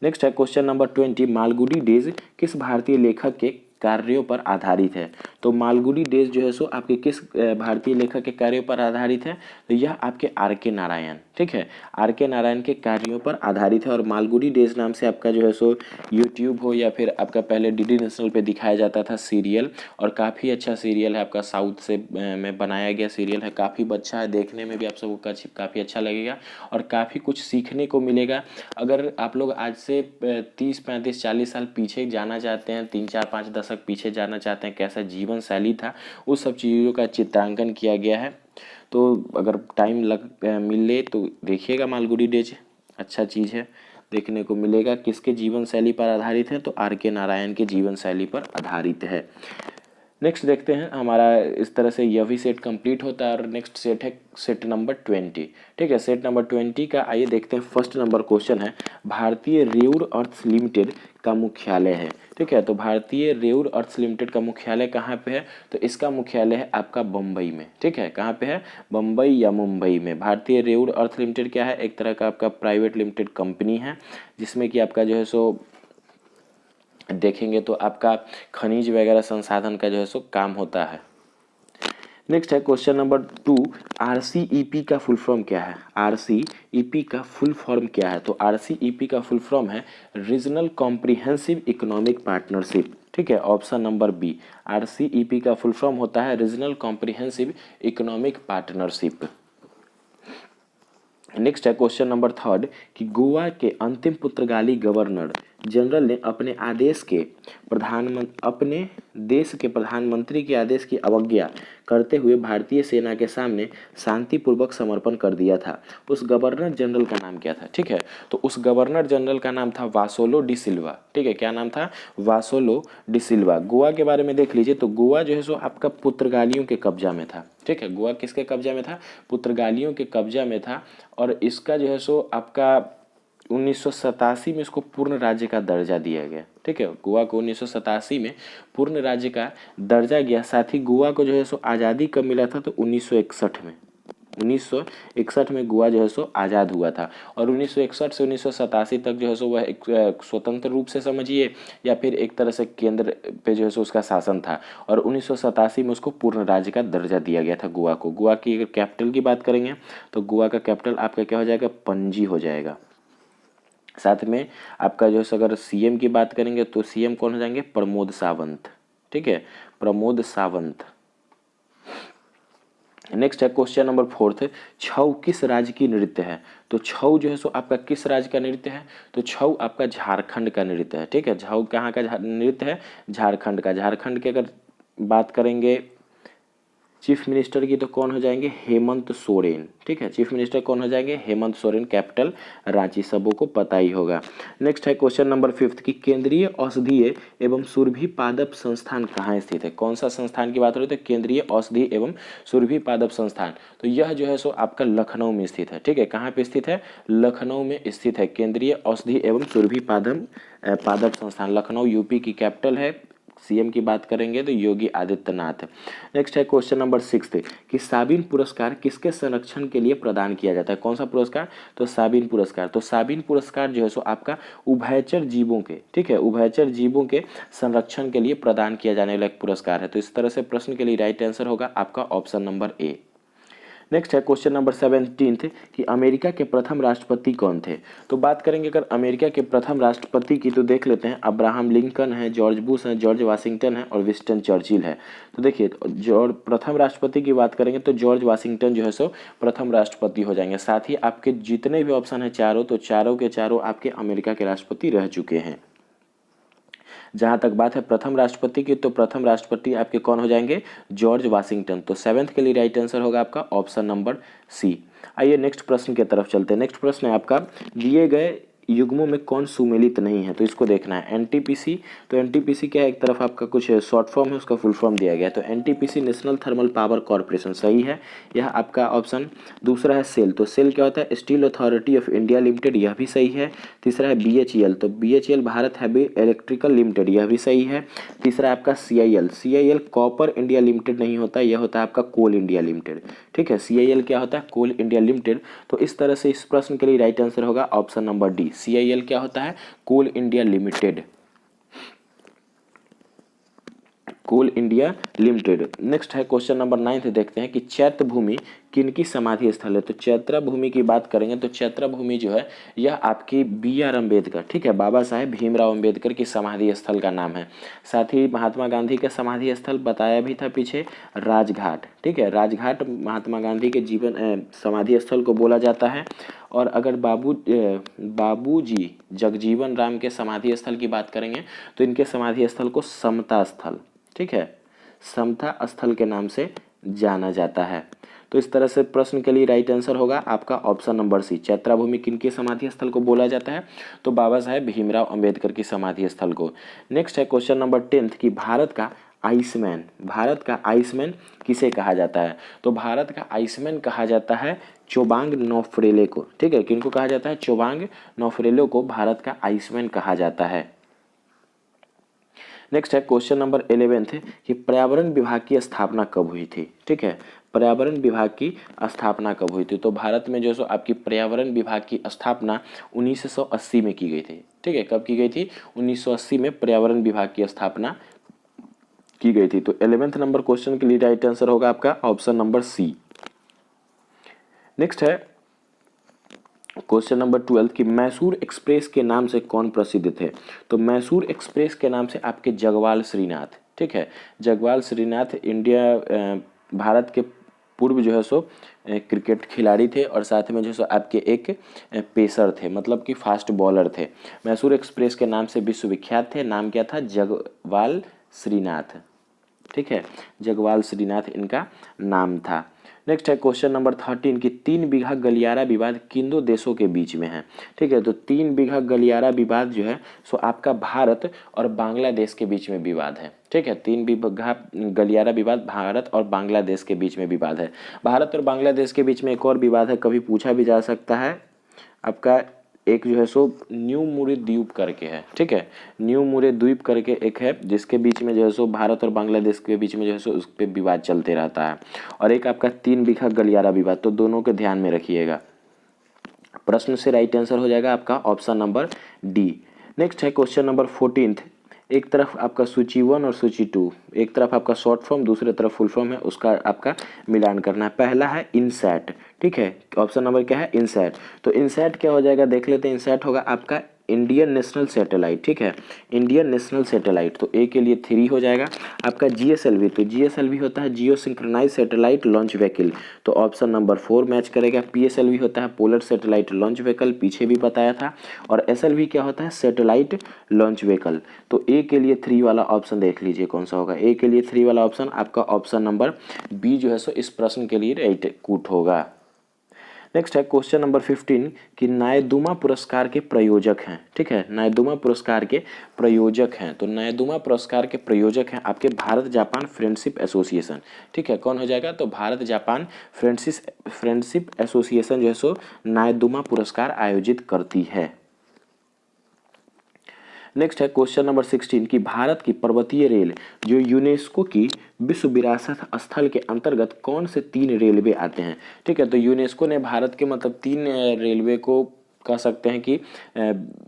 नेक्स्ट है क्वेश्चन नंबर 20, मालगुडी डेज किस भारतीय लेखक के कार्यों पर आधारित है? तो मालगुडी डेज जो है सो आपके किस भारतीय लेखक के कार्यों पर आधारित है? तो यह आपके आर के नारायण, ठीक है, आर के नारायण के कार्यों पर आधारित है। और मालगुडी डेज नाम से आपका जो है सो यूट्यूब हो या फिर आपका पहले डीडी नेशनल पे दिखाया जाता था सीरियल, और काफ़ी अच्छा सीरियल है आपका, साउथ से में बनाया गया सीरियल है, काफ़ी अच्छा है, देखने में भी आप सबको काफ़ी अच्छा लगेगा और काफ़ी कुछ सीखने को मिलेगा। अगर आप लोग आज से 30, 35, 40 साल पीछे जाना चाहते हैं, 3, 4, 5 दशक पीछे जाना चाहते हैं, कैसा जीवन शैली था, उस सब चीज़ों का चित्रांकन किया गया है। तो अगर टाइम मिले तो देखिएगा मालगुडी डेज, अच्छा चीज़ है, देखने को मिलेगा। किसके जीवन शैली पर आधारित है? तो आर के नारायण के जीवन शैली पर आधारित है। नेक्स्ट देखते हैं, हमारा इस तरह से यह भी सेट कंप्लीट होता है और नेक्स्ट सेट है सेट नंबर 20। ठीक है, सेट नंबर 20 का आइए देखते हैं। फर्स्ट नंबर क्वेश्चन है, भारतीय रेउर अर्थ्स लिमिटेड का मुख्यालय है। ठीक है, तो भारतीय रेउर अर्थ्स लिमिटेड का मुख्यालय कहाँ पे है? तो इसका मुख्यालय है आपका बम्बई में। ठीक है, कहाँ पे है? बम्बई या मुंबई में। भारतीय रेउर अर्थ्स लिमिटेड क्या है? एक तरह का आपका प्राइवेट लिमिटेड कंपनी है जिसमें कि आपका जो है सो देखेंगे तो आपका खनिज वगैरह संसाधन का जो है सो काम होता है। नेक्स्ट है क्वेश्चन नंबर 2, आरसीईपी का फुल फॉर्म क्या है? आरसीईपी का फुल फॉर्म क्या है? तो आरसीईपी का फुल फॉर्म है रीजनल कॉम्प्रिहेंसिव इकोनॉमिक पार्टनरशिप। ठीक है, ऑप्शन नंबर बी, आरसीईपी का फुल फॉर्म होता है regional comprehensive economic partnership. Next है क्वेश्चन नंबर 3 कि गोवा के अंतिम पुर्तगाली गवर्नर जनरल ने अपने देश के प्रधानमंत्री के आदेश की अवज्ञा करते हुए भारतीय सेना के सामने शांतिपूर्वक समर्पण कर दिया था। उस गवर्नर जनरल का नाम क्या था? ठीक है, तो उस गवर्नर जनरल का नाम था वासोलो डी सिल्वा। ठीक है, क्या नाम था? वासोलो डी सिल्वा। गोवा के बारे में देख लीजिए, तो गोवा जो है सो आपका पुर्तगालियों के कब्जा में था। ठीक है, गोवा किसके कब्जा में था? पुर्तगालियों के कब्जा में था। और इसका जो है सो आपका 1987 में इसको पूर्ण राज्य का दर्जा दिया गया। ठीक है, गोवा को 1987 में पूर्ण राज्य का दर्जा गया। साथ ही गोवा को जो है सो आज़ादी कब मिला था? तो 1961 में। 1961 में गोवा जो है सो आज़ाद हुआ था। और 1961 से 1987 तक जो है सो वह एक स्वतंत्र रूप से समझिए या फिर एक तरह से केंद्र पे जो है सो उसका शासन था। और 1987 में उसको पूर्ण राज्य का दर्जा दिया गया था गोवा को। गोवा की अगर कैपिटल की बात करेंगे तो गोवा का कैपिटल आपका क्या हो जाएगा? पणजी हो जाएगा। साथ में आपका जो है अगर सीएम की बात करेंगे तो सीएम कौन हो जाएंगे? प्रमोद सावंत। ठीक है, प्रमोद सावंत। नेक्स्ट है क्वेश्चन नंबर 4, छऊ किस राज्य की नृत्य है? तो छऊ जो है सो आपका किस राज्य का नृत्य है? तो छऊ आपका झारखंड का नृत्य है। ठीक है, छऊ कहाँ का नृत्य है? झारखंड का। झारखंड की अगर बात करेंगे चीफ मिनिस्टर की तो कौन हो जाएंगे? हेमंत सोरेन। ठीक है, चीफ मिनिस्टर कौन हो जाएंगे? हेमंत सोरेन। कैपिटल रांची, सबों को पता ही होगा। नेक्स्ट है क्वेश्चन नंबर 5 कि केंद्रीय औषधीय एवं सुरभि पादप संस्थान कहाँ स्थित है? कौन सा संस्थान की बात हो रही है? तो केंद्रीय औषधि एवं सुरभि पादप संस्थान। तो यह जो है सो आपका लखनऊ में स्थित है। ठीक है, कहाँ पे स्थित है? लखनऊ में स्थित है केंद्रीय औषधि एवं सुरभि पादप संस्थान। लखनऊ यूपी की कैपिटल है। सीएम की बात करेंगे तो योगी आदित्यनाथ। नेक्स्ट है क्वेश्चन नंबर 6 कि साबिन पुरस्कार किसके संरक्षण के लिए प्रदान किया जाता है? कौन सा पुरस्कार? तो साबिन पुरस्कार। तो साबिन पुरस्कार जो है सो आपका उभयचर जीवों के, ठीक है, उभयचर जीवों के संरक्षण के लिए प्रदान किया जाने वाला एक पुरस्कार है। तो इस तरह से प्रश्न के लिए राइट आंसर होगा आपका ऑप्शन नंबर ए। नेक्स्ट है क्वेश्चन नंबर 17 कि अमेरिका के प्रथम राष्ट्रपति कौन थे। तो बात करेंगे अगर अमेरिका के प्रथम राष्ट्रपति की तो देख लेते हैं, अब्राहम लिंकन है, जॉर्ज बुश है, जॉर्ज वाशिंगटन है और विंस्टन चर्चिल है। तो देखिए जॉर्ज प्रथम राष्ट्रपति की बात करेंगे तो जॉर्ज वाशिंगटन जो है सो प्रथम राष्ट्रपति हो जाएंगे। साथ ही आपके जितने भी ऑप्शन है चारों, तो चारों के चारों आपके अमेरिका के राष्ट्रपति रह चुके हैं। जहां तक बात है प्रथम राष्ट्रपति की, तो प्रथम राष्ट्रपति आपके कौन हो जाएंगे, जॉर्ज वाशिंगटन। तो 7th के लिए राइट आंसर होगा आपका ऑप्शन नंबर सी। आइए नेक्स्ट प्रश्न की तरफ चलते हैं। नेक्स्ट प्रश्न है आपका, दिए गए युग्मों में कौन सुमेलित नहीं है, तो इसको देखना है। एनटीपीसी, तो एनटीपीसी क्या है, एक तरफ आपका कुछ शॉर्ट फॉर्म है, उसका फुल फॉर्म दिया गया है। तो NTPC national thermal power corporation सही है, यह आपका ऑप्शन। दूसरा है सेल, तो सेल क्या होता है, steel authority of India limited, यह भी सही है। तीसरा है बीएचईएल, तो BHEL Bharat heavy electrical limited, यह भी सही है। तीसरा आपका CIL, CIL copper India limited नहीं होता, यह होता है आपका कोल इंडिया लिमिटेड। ठीक है, सीआईएल क्या होता है, कोल इंडिया लिमिटेड। तो इस तरह से इस प्रश्न के लिए राइट आंसर होगा ऑप्शन नंबर डी, सीआईएल क्या होता है, कोल इंडिया लिमिटेड, कोल इंडिया लिमिटेड। नेक्स्ट है क्वेश्चन नंबर 9 देखते हैं कि चैत्य भूमि किनकी समाधि स्थल है। तो चैत्य भूमि की बात करेंगे तो चैत्य भूमि जो है यह आपकी बी.आर. अम्बेडकर, ठीक है, बाबा साहेब भीमराव अम्बेडकर की समाधि स्थल का नाम है। साथ ही महात्मा गांधी का समाधि स्थल बताया भी था पीछे, राजघाट, ठीक है, राजघाट महात्मा गांधी के जीवन समाधि स्थल को बोला जाता है। और अगर बाबूजी जगजीवन राम के समाधि स्थल की बात करेंगे तो इनके समाधि स्थल को समता स्थल, ठीक है, समता स्थल के नाम से जाना जाता है। तो इस तरह से प्रश्न के लिए राइट आंसर होगा आपका ऑप्शन नंबर सी, चैत्य भूमि किनके समाधि स्थल को बोला जाता है, तो बाबा साहेब भीमराव अंबेडकर की समाधि स्थल को। नेक्स्ट है क्वेश्चन नंबर 10 कि भारत का आइसमैन, भारत का आइसमैन किसे कहा जाता है। तो भारत का आइसमैन कहा जाता है चोबांग नौफरेले को, ठीक है, किनको कहा जाता है, चोबांग नौफरेले को भारत का आइसमैन कहा जाता है। नेक्स्ट है क्वेश्चन नंबर 11 कि पर्यावरण विभाग की स्थापना कब हुई थी। ठीक है, पर्यावरण विभाग की स्थापना कब हुई थी। तो भारत में जो सो आपकी पर्यावरण विभाग की स्थापना 1980 में की गई थी। ठीक है, कब की गई थी, 1980 में पर्यावरण विभाग की स्थापना की गई थी। तो 11th नंबर क्वेश्चन के लिए राइट आंसर होगा आपका ऑप्शन नंबर सी। नेक्स्ट है क्वेश्चन नंबर 12 कि मैसूर एक्सप्रेस के नाम से कौन प्रसिद्ध थे। तो मैसूर एक्सप्रेस के नाम से आपके जगवाल श्रीनाथ, ठीक है, जगवाल श्रीनाथ भारत के पूर्व जो है सो क्रिकेट खिलाड़ी थे और साथ में जो है सो आपके एक पेसर थे, मतलब कि फास्ट बॉलर थे। मैसूर एक्सप्रेस के नाम से विश्वविख्यात थे, नाम क्या था, जगवाल श्रीनाथ, ठीक है, जगवाल श्रीनाथ इनका नाम था। नेक्स्ट है क्वेश्चन नंबर 13 कि 3 बीघा गलियारा विवाद किन दो देशों के बीच में है। ठीक है, तो 3 बीघा गलियारा विवाद जो है सो आपका भारत और बांग्लादेश के बीच में विवाद है। ठीक है, 3 बीघा गलियारा विवाद भारत और बांग्लादेश के बीच में विवाद है। भारत और बांग्लादेश के बीच में एक और विवाद है, कभी पूछा भी जा सकता है आपका, एक जो है सो न्यू मुरे द्वीप करके है। ठीक है, न्यू मुरे द्वीप करके एक है जिसके बीच में जो है सो भारत और बांग्लादेश के बीच में जो है सो उस पर विवाद चलते रहता है। और एक आपका 3 बीघा गलियारा विवाद, तो दोनों के ध्यान में रखिएगा। प्रश्न से राइट आंसर हो जाएगा आपका ऑप्शन नंबर डी। नेक्स्ट है क्वेश्चन नंबर 14, एक तरफ आपका सूची 1 और सूची 2, एक तरफ आपका शॉर्ट फॉर्म दूसरे तरफ फुल फॉर्म है, उसका आपका मिलान करना है। पहला है इनसैट, ठीक है, ऑप्शन नंबर क्या है, इनसैट। तो इनसैट क्या हो जाएगा, देख लेते हैं। इनसैट होगा आपका इंडियन नेशनल सैटेलाइट, ठीक है, इंडियन नेशनल सैटेलाइट, तो ए के लिए 3 हो जाएगा। आपका जीएसएलवी, तो जीएसएलवी होता है जियो सिंक्रोनाइज सैटेलाइट लॉन्च व्हीकल, तो ऑप्शन नंबर 4 मैच करेगा। पीएसएलवी होता है पोलर सैटेलाइट लॉन्च व्हीकल, पीछे भी बताया था। और एसएलवी क्या होता है, सैटेलाइट लॉन्च व्हीकल, तो ए के लिए 3 वाला ऑप्शन देख लीजिए कौन सा होगा। ए के लिए 3 वाला ऑप्शन आपका ऑप्शन नंबर बी जो है सो इस प्रश्न के लिए राइट कूट होगा। नेक्स्ट है क्वेश्चन नंबर 15 कि नायदुमा पुरस्कार के प्रयोजक हैं। ठीक है, नायदुमा पुरस्कार के प्रयोजक हैं, तो नायदुमा पुरस्कार के प्रयोजक हैं आपके भारत जापान फ्रेंडशिप एसोसिएशन। ठीक है, कौन हो जाएगा, तो भारत जापान फ्रेंडशिप एसोसिएशन जो है सो नायदुमा पुरस्कार आयोजित करती है। नेक्स्ट है क्वेश्चन नंबर 16 कि भारत की पर्वतीय रेल जो यूनेस्को की विश्व विरासत स्थल के अंतर्गत कौन से 3 रेलवे आते हैं। ठीक है, तो यूनेस्को ने भारत के मतलब 3 रेलवे को कह सकते हैं कि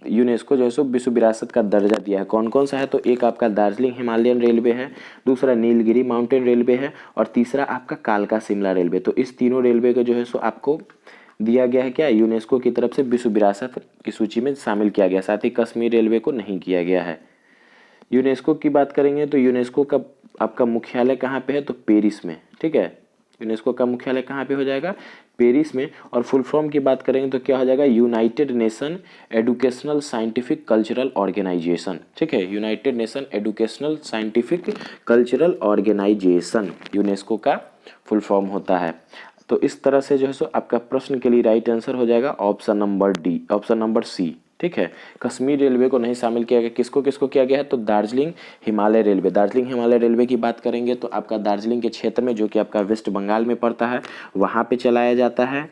यूनेस्को जो है सो विश्व विरासत का दर्जा दिया है। कौन कौन सा है, तो एक आपका दार्जिलिंग हिमालयन रेलवे है, दूसरा नीलगिरी माउंटेन रेलवे है और तीसरा आपका कालका शिमला रेलवे। तो इस तीनों रेलवे को जो है सो आपको दिया गया है क्या, यूनेस्को की तरफ से विश्व विरासत की सूची में शामिल किया गया। साथ ही कश्मीर रेलवे को नहीं किया गया है। यूनेस्को की बात करेंगे तो यूनेस्को का आपका मुख्यालय कहाँ पे है, तो पेरिस में। ठीक है, यूनेस्को का मुख्यालय कहाँ पे हो जाएगा, पेरिस में। और फुल फॉर्म की बात करेंगे तो क्या हो जाएगा, united nation educational scientific cultural organisation. ठीक है, united nation educational scientific cultural organisation UNESCO का फुल फॉर्म होता है। तो इस तरह से जो है सो आपका प्रश्न के लिए राइट आंसर हो जाएगा option number D, option number C. ठीक है, कश्मीर रेलवे को नहीं शामिल किया गया। किसको किसको किया गया है, तो दार्जिलिंग हिमालय रेलवे। दार्जिलिंग हिमालय रेलवे की बात करेंगे तो आपका दार्जिलिंग के क्षेत्र में, जो कि आपका वेस्ट बंगाल में पड़ता है, वहाँ पे चलाया जाता है।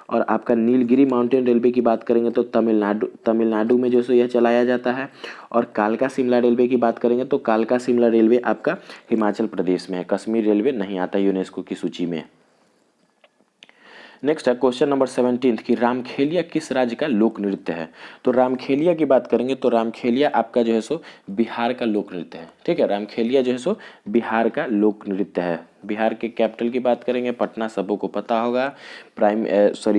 और आपका नीलगिरी माउंटेन रेलवे की बात करेंगे तो तमिलनाडु में जो सो यह चलाया जाता है। और कालका शिमला रेलवे की बात करेंगे तो कालका शिमला रेलवे आपका हिमाचल प्रदेश में है। कश्मीर रेलवे नहीं आता यूनेस्को की सूची में। नेक्स्ट है क्वेश्चन नंबर 17 कि रामखेलिया किस राज्य का लोक नृत्य है। तो रामखेलिया की बात करेंगे तो रामखेलिया आपका जो है सो बिहार का लोक नृत्य है। ठीक है, रामखेलिया जो है सो बिहार का लोक नृत्य है। बिहार के कैपिटल की बात करेंगे पटना, सबों को पता होगा।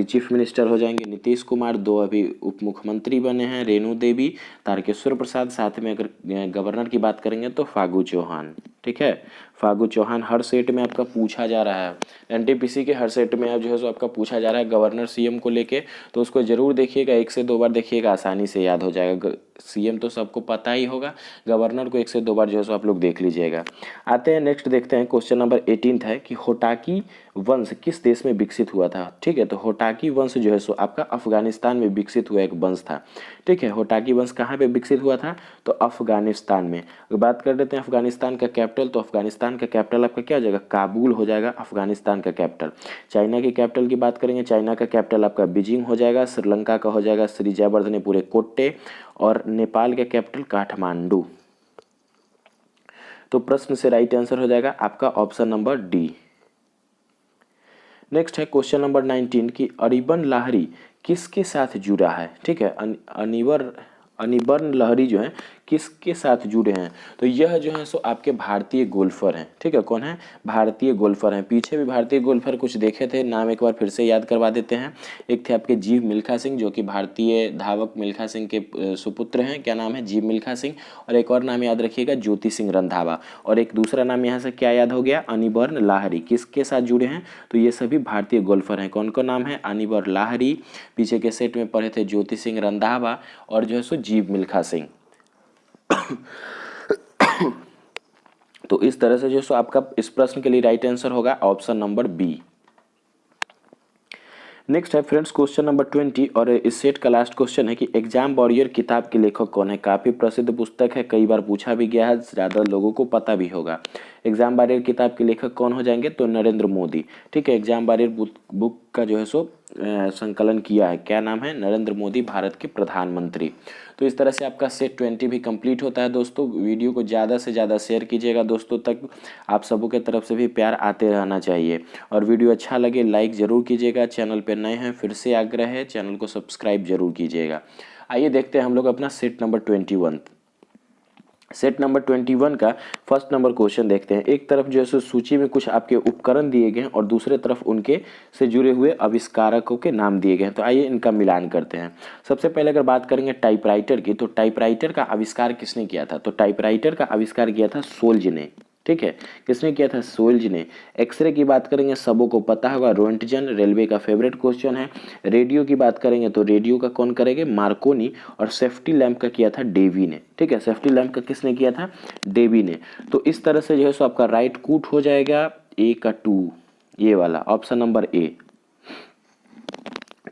चीफ मिनिस्टर हो जाएंगे नीतीश कुमार, 2 अभी उप मुख्यमंत्री बने हैं, रेणु देवी, तारकेश्वर प्रसाद। साथ में अगर गवर्नर की बात करेंगे तो फागू चौहान। ठीक है, फागू चौहान हर सेट में आपका पूछा जा रहा है। एनटीपीसी के हर सेट में जो है सो आपका पूछा जा रहा है गवर्नर सीएम को लेके, तो उसको जरूर देखिएगा, 1 से 2 बार देखिएगा, आसानी से याद हो जाएगा। सीएम तो सबको पता ही होगा, गवर्नर को 1 से 2 बार जो है सो आप लोग देख लीजिएगा। आते हैं नेक्स्ट, देखते हैं क्वेश्चन नंबर 18 है कि होटाकी वंश किस देश में विकसित हुआ था। ठीक है, तो होटाकी वंश जो है सो आपका अफगानिस्तान में विकसित हुआ एक वंश था। ठीक है, होटाकी वंश कहाँ पे विकसित हुआ था, तो अफगानिस्तान में। बात कर लेते हैं अफगानिस्तान का कैपिटल, तो अफगानिस्तान का कैपिटल आपका क्या हो जाएगा, काबुल हो जाएगा अफगानिस्तान का कैपिटल। चाइना की कैपिटल की बात करेंगे, चाइना का कैपिटल आपका बीजिंग हो जाएगा। श्रीलंका का हो जाएगा श्री जयवर्धनेपुरे कोट्टे। और नेपाल का कैपिटल काठमांडू। तो प्रश्न से राइट आंसर हो जाएगा आपका ऑप्शन नंबर डी। नेक्स्ट है क्वेश्चन नंबर 19 कि अरिबन लाहरी किसके साथ जुड़ा है। ठीक है, अनिबन लहरी जो है किसके साथ जुड़े हैं, तो यह जो है सो आपके भारतीय गोल्फर हैं। ठीक है, कौन है, भारतीय गोल्फर हैं। पीछे भी भारतीय गोल्फर कुछ देखे थे, नाम एक बार फिर से याद करवा देते हैं। एक थे आपके जीव मिल्खा सिंह, जो कि भारतीय धावक मिल्खा सिंह के सुपुत्र हैं, क्या नाम है, जीव मिल्खा सिंह। और एक और नाम याद रखिएगा, ज्योति सिंह रंधावा। और एक दूसरा नाम यहाँ से क्या याद हो गया, अनिबन लाहरी। किसके साथ जुड़े हैं, तो ये सभी भारतीय गोल्फर हैं। कौन कौन नाम है, अनिबन लाहरी, पीछे के सेट में पढ़े थे ज्योति सिंह रंधावा और जो है सो जीव मिल्खा सिंह। तो इस तरह से जो सो आपका इस प्रश्न के लिए राइट आंसर होगा ऑप्शन नंबर बी। नेक्स्ट है फ्रेंड्स क्वेश्चन नंबर 20 और इस सेट का लास्ट क्वेश्चन है कि एग्जाम वॉरियर किताब के लेखक कौन है। काफ़ी प्रसिद्ध पुस्तक है, कई बार पूछा भी गया है, ज़्यादा लोगों को पता भी होगा। एग्जाम वॉरियर किताब के लेखक कौन हो जाएंगे, तो नरेंद्र मोदी। ठीक है, एग्जाम वॉरियर बुक का जो है सो संकलन किया है, क्या नाम है, नरेंद्र मोदी, भारत के प्रधानमंत्री। तो इस तरह से आपका सेट 20 भी कंप्लीट होता है। दोस्तों वीडियो को ज़्यादा से ज़्यादा शेयर कीजिएगा दोस्तों तक, आप सबों के तरफ से भी प्यार आते रहना चाहिए। और वीडियो अच्छा लगे लाइक ज़रूर कीजिएगा, चैनल पर नए हैं फिर से आग्रह है चैनल को सब्सक्राइब जरूर कीजिएगा। आइए देखते हैं हम लोग अपना सेट नंबर 21। सेट नंबर 21 का फर्स्ट नंबर क्वेश्चन देखते हैं। एक तरफ जो है सूची में कुछ आपके उपकरण दिए गए हैं और दूसरे तरफ उनके से जुड़े हुए आविष्कारकों के नाम दिए गए हैं। तो आइए इनका मिलान करते हैं। सबसे पहले अगर बात करेंगे टाइपराइटर की, तो टाइपराइटर का आविष्कार किसने किया था, तो टाइपराइटर का आविष्कार किया था सोल्ज ने। ठीक है, किसने किया था, सोल्ज ने। एक्सरे की बात करेंगे, सबों को पता होगा, रोंटगन, रेलवे का फेवरेट क्वेश्चन है। रेडियो की बात करेंगे तो रेडियो का कौन करेंगे, मार्कोनी। और सेफ्टी लैंप का किया था डेवी ने। ठीक है, सेफ्टी लैंप का किसने किया था, डेवी ने। तो इस तरह से जो है सो आपका राइट कूट हो जाएगा ए का 2, ये वाला ऑप्शन नंबर ए।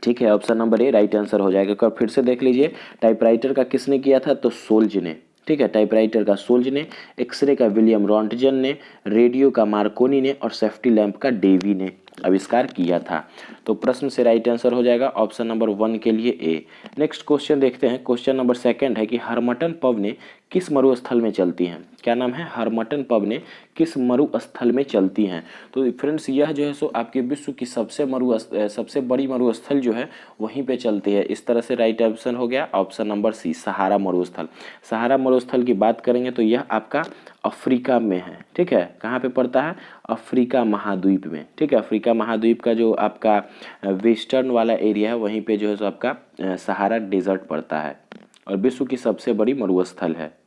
ठीक है, ऑप्शन नंबर ए राइट आंसर हो जाएगा। फिर से देख लीजिए, टाइपराइटर का किसने किया था, तो सोल्ज ने। ठीक है, टाइपराइटर का सोल्ज ने, एक्सरे का विलियम रोंटगन ने, रेडियो का मार्कोनी ने और सेफ्टी लैंप का डेवी ने आविष्कार किया था। तो प्रश्न से राइट आंसर हो जाएगा ऑप्शन नंबर 1 के लिए ए। नेक्स्ट क्वेश्चन देखते हैं। क्वेश्चन नंबर 2 है कि हरमटन पब ने किस मरुस्थल में चलती हैं? क्या नाम है? हरमटन पवने किस मरुस्थल में चलती हैं? तो फ्रेंड्स यह जो है सो आपके विश्व की सबसे बड़ी मरुस्थल जो है वहीं पे चलती है। इस तरह से राइट ऑप्शन हो गया ऑप्शन नंबर सी, सहारा मरुस्थल। सहारा मरुस्थल की बात करेंगे तो यह आपका अफ्रीका में है। ठीक है, कहाँ पे पड़ता है? अफ्रीका महाद्वीप में। ठीक है, अफ्रीका महाद्वीप का जो आपका वेस्टर्न वाला एरिया है वहीं पे जो है सो आपका सहारा डेजर्ट पड़ता है और विश्व की सबसे बड़ी मरुस्थल है।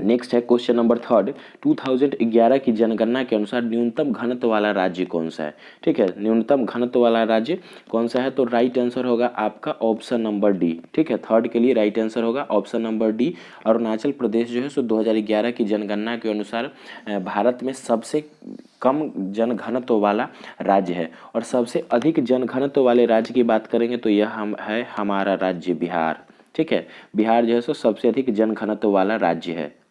नेक्स्ट है क्वेश्चन नंबर थर्ड, 2011 की जनगणना के अनुसार न्यूनतम घनत्व वाला राज्य कौन सा है? ठीक है, न्यूनतम घनत्व वाला राज्य कौन सा है? तो राइट आंसर होगा आपका ऑप्शन नंबर डी। ठीक है, थर्ड के लिए राइट आंसर होगा option number D. Arunachal Pradesh जो है सो 2011 की जनगणना के अनुसार भारत में सबसे कम जनघनत्व वाला राज्य है और सबसे अधिक जनघनत्व वाले राज्य की बात करेंगे तो यह है हमारा राज्य बिहार। ठीक है, बिहार जो है सो सबसे अधिक जनघनत्व वाला राज्य है।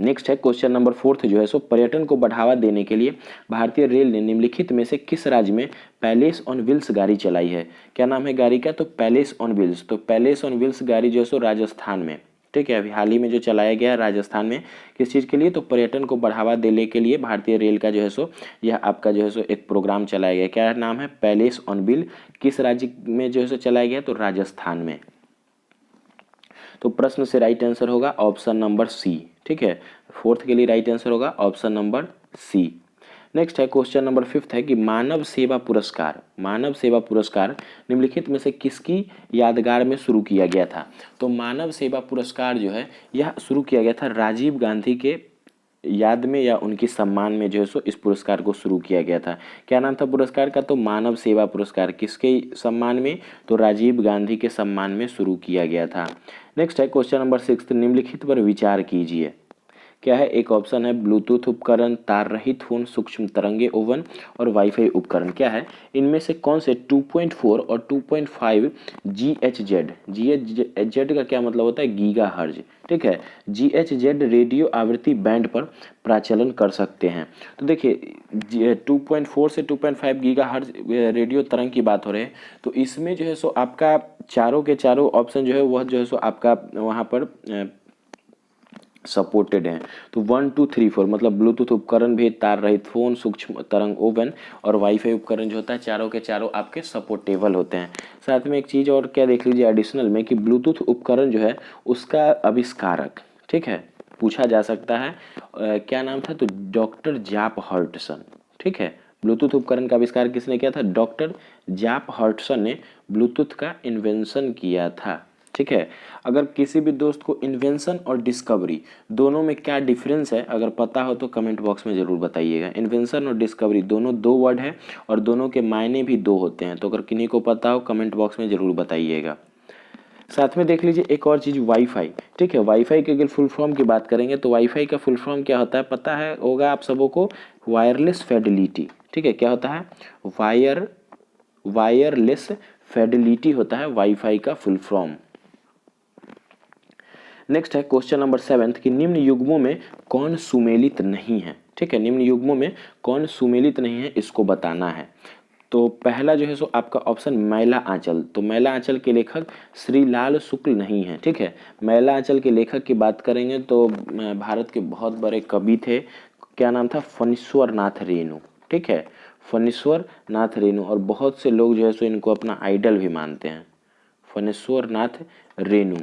नेक्स्ट है क्वेश्चन नंबर फोर्थ जो है सो पर्यटन को बढ़ावा देने के लिए भारतीय रेल ने निम्नलिखित में से किस राज्य में पैलेस ऑन व्हील्स गाड़ी चलाई है? क्या नाम है गाड़ी का? तो पैलेस ऑन व्हील्स। तो पैलेस ऑन व्हील्स गाड़ी जो है सो राजस्थान में। ठीक है, अभी हाल ही में जो चलाया गया है राजस्थान में, किस चीज़ के लिए? तो पर्यटन को बढ़ावा देने के लिए भारतीय रेल का जो है सो यह आपका जो है सो एक प्रोग्राम चलाया गया। क्या नाम है? Palace on wheel. किस राज्य में जो है सो चलाया गया? तो राजस्थान में। तो प्रश्न से राइट आंसर होगा ऑप्शन नंबर सी। ठीक है, फोर्थ के लिए राइट आंसर होगा ऑप्शन नंबर सी। नेक्स्ट है क्वेश्चन नंबर फिफ्थ है कि मानव सेवा पुरस्कार निम्नलिखित में से किसकी यादगार में शुरू किया गया था? तो मानव सेवा पुरस्कार जो है यह शुरू किया गया था राजीव गांधी के याद में या उनके सम्मान में जो है सो इस पुरस्कार को शुरू किया गया था। क्या नाम था पुरस्कार का? तो मानव सेवा पुरस्कार। किसके सम्मान में? तो राजीव गांधी के सम्मान में शुरू किया गया था। नेक्स्ट है क्वेश्चन नंबर सिक्स, निम्नलिखित पर विचार कीजिए। क्या है? एक ऑप्शन है ब्लूटूथ उपकरण, तार रहित फोन, सूक्ष्म तरंगे ओवन और वाईफाई उपकरण। क्या है? इनमें से कौन से 2.4 और 2.5 GHz का क्या मतलब होता है? गीगाहर्ट्ज। ठीक है, GHz रेडियो आवृत्ति बैंड पर प्रचलन कर सकते हैं। तो देखिए 2.4 से 2.5 गीगाहर्ट्ज रेडियो तरंग की बात हो रही है, तो इसमें जो है सो आपका चारों के चारों ऑप्शन जो है वह जो है सो आपका वहाँ पर सपोर्टेड हैं। तो 1 2 3 4 मतलब ब्लूटूथ उपकरण भी, तार रहित फोन, सूक्ष्म तरंग ओवन और वाईफाई उपकरण जो होता है चारों के चारों आपके सपोर्टेबल होते हैं। साथ में एक चीज़ और क्या देख लीजिए एडिशनल में कि ब्लूटूथ उपकरण जो है उसका आविष्कारक, ठीक है, पूछा जा सकता है क्या नाम था? तो डॉक्टर जाप हर्टसन। ठीक है, ब्लूटूथ उपकरण का आविष्कार किसने किया था? डॉक्टर जाप हर्टसन ने ब्लूटूथ का इन्वेंशन किया था। ठीक है, अगर किसी भी दोस्त को इन्वेंशन और डिस्कवरी दोनों में क्या डिफरेंस है अगर पता हो तो कमेंट बॉक्स में ज़रूर बताइएगा। इन्वेंशन और डिस्कवरी दोनों दो वर्ड है और दोनों के मायने भी दो होते हैं, तो अगर किन्हीं को पता हो कमेंट बॉक्स में ज़रूर बताइएगा। साथ में देख लीजिए एक और चीज़ वाईफाई। ठीक है, वाईफाई के अगर फुल फॉर्म की बात करेंगे तो वाईफाई का फुल फॉर्म क्या होता है पता है होगा आप सबों को? Wireless Fidelity. ठीक है, क्या होता है? वायरलेस फिडेलिटी होता है वाईफाई का फुल फॉर्म। नेक्स्ट है क्वेश्चन नंबर 7 कि निम्न युग्मों में कौन सुमेलित नहीं है? ठीक है, निम्न युग्मों में कौन सुमेलित नहीं है इसको बताना है। तो पहला जो है सो आपका ऑप्शन मैला आंचल। तो मैला आंचल के लेखक श्रीलाल शुक्ल नहीं है। ठीक है, मैला आंचल के लेखक की बात करेंगे तो भारत के बहुत बड़े कवि थे। क्या नाम था? फणीश्वर नाथ रेणु। ठीक है, फणीश्वर नाथ रेणु, और बहुत से लोग जो है सो इनको अपना आइडल भी मानते हैं। फणीश्वर नाथ रेणु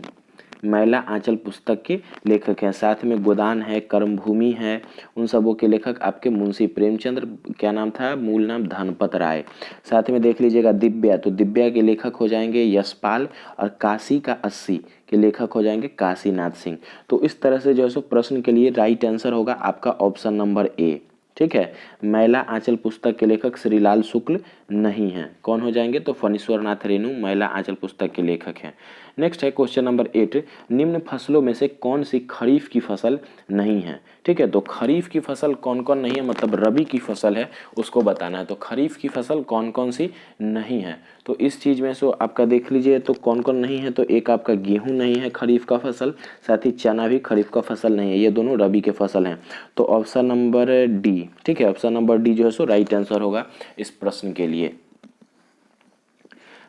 मैला आंचल पुस्तक के लेखक हैं। साथ में गोदान है, कर्मभूमि है, उन सबों के लेखक आपके मुंशी प्रेमचंद्र, क्या नाम था? मूल नाम धनपत राय। साथ में देख लीजिएगा दिव्या, तो दिव्या के लेखक हो जाएंगे यशपाल, और काशी का 80 के लेखक हो जाएंगे काशीनाथ सिंह। तो इस तरह से जो है सो प्रश्न के लिए राइट आंसर होगा आपका ऑप्शन नंबर ए। ठीक है, मैला आंचल पुस्तक के लेखक श्रीलाल शुक्ल नहीं है। कौन हो जाएंगे? तो फणीश्वर नाथ रेणु मैला आंचल पुस्तक के लेखक हैं। नेक्स्ट है क्वेश्चन नंबर 8, निम्न फसलों में से कौन सी खरीफ की फसल नहीं है? ठीक है, तो खरीफ की फसल कौन कौन नहीं है मतलब रबी की फसल है उसको बताना है। तो खरीफ की फसल कौन कौन सी नहीं है? तो इस चीज़ में सो आपका देख लीजिए तो कौन कौन नहीं है। तो एक आपका गेहूं नहीं है खरीफ का फसल, साथ ही चना भी खरीफ का फसल नहीं है, ये दोनों रबी के फसल हैं। तो ऑप्शन नंबर डी, ठीक है, ऑप्शन नंबर डी जो है सो राइट आंसर होगा इस प्रश्न के लिए।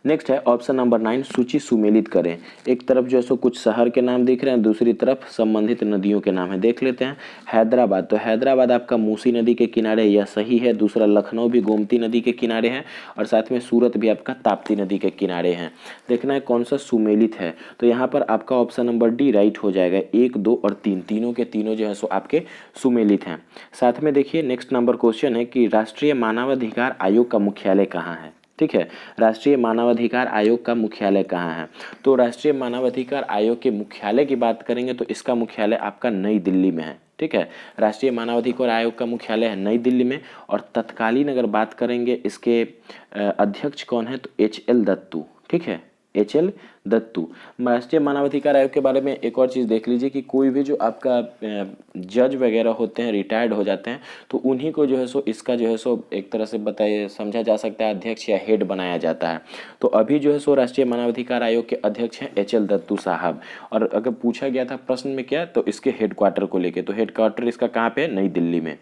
नेक्स्ट है ऑप्शन नंबर 9, सूची सुमेलित करें। एक तरफ जो है सो कुछ शहर के नाम दिख रहे हैं, दूसरी तरफ संबंधित नदियों के नाम है। देख लेते हैं। हैदराबाद, तो हैदराबाद आपका मूसी नदी के किनारे, यह सही है। दूसरा लखनऊ भी गोमती नदी के किनारे है, और साथ में सूरत भी आपका ताप्ती नदी के किनारे है। देखना है कौन सा सुमेलित है, तो यहाँ पर आपका ऑप्शन नंबर डी राइट हो जाएगा। 1, 2 और 3 तीनों के तीनों जो है सो आपके सुमेलित हैं। साथ में देखिए नेक्स्ट नंबर क्वेश्चन है कि राष्ट्रीय मानवाधिकार आयोग का मुख्यालय कहाँ है। ठीक है, राष्ट्रीय मानवाधिकार आयोग का मुख्यालय कहाँ है। तो राष्ट्रीय मानवाधिकार आयोग के मुख्यालय की बात करेंगे तो इसका मुख्यालय आपका नई दिल्ली में है। ठीक है, राष्ट्रीय मानवाधिकार आयोग का मुख्यालय है नई दिल्ली में। और तत्कालीन अगर बात करेंगे इसके अध्यक्ष कौन है, तो HL दत्तू। ठीक है, HL दत्तू। राष्ट्रीय मानवाधिकार आयोग के बारे में एक और चीज़ देख लीजिए कि कोई भी जो आपका जज वगैरह होते हैं, रिटायर्ड हो जाते हैं, तो उन्हीं को जो है सो इसका जो है सो एक तरह से बताइए समझा जा सकता है अध्यक्ष या हेड बनाया जाता है। तो अभी जो है सो राष्ट्रीय मानवाधिकार आयोग के अध्यक्ष हैं HL दत्तू साहब। और अगर पूछा गया था प्रश्न में क्या, तो इसके हेडक्वार्टर को लेके, तो हेडक्वार्टर इसका कहाँ पे है, नई दिल्ली में।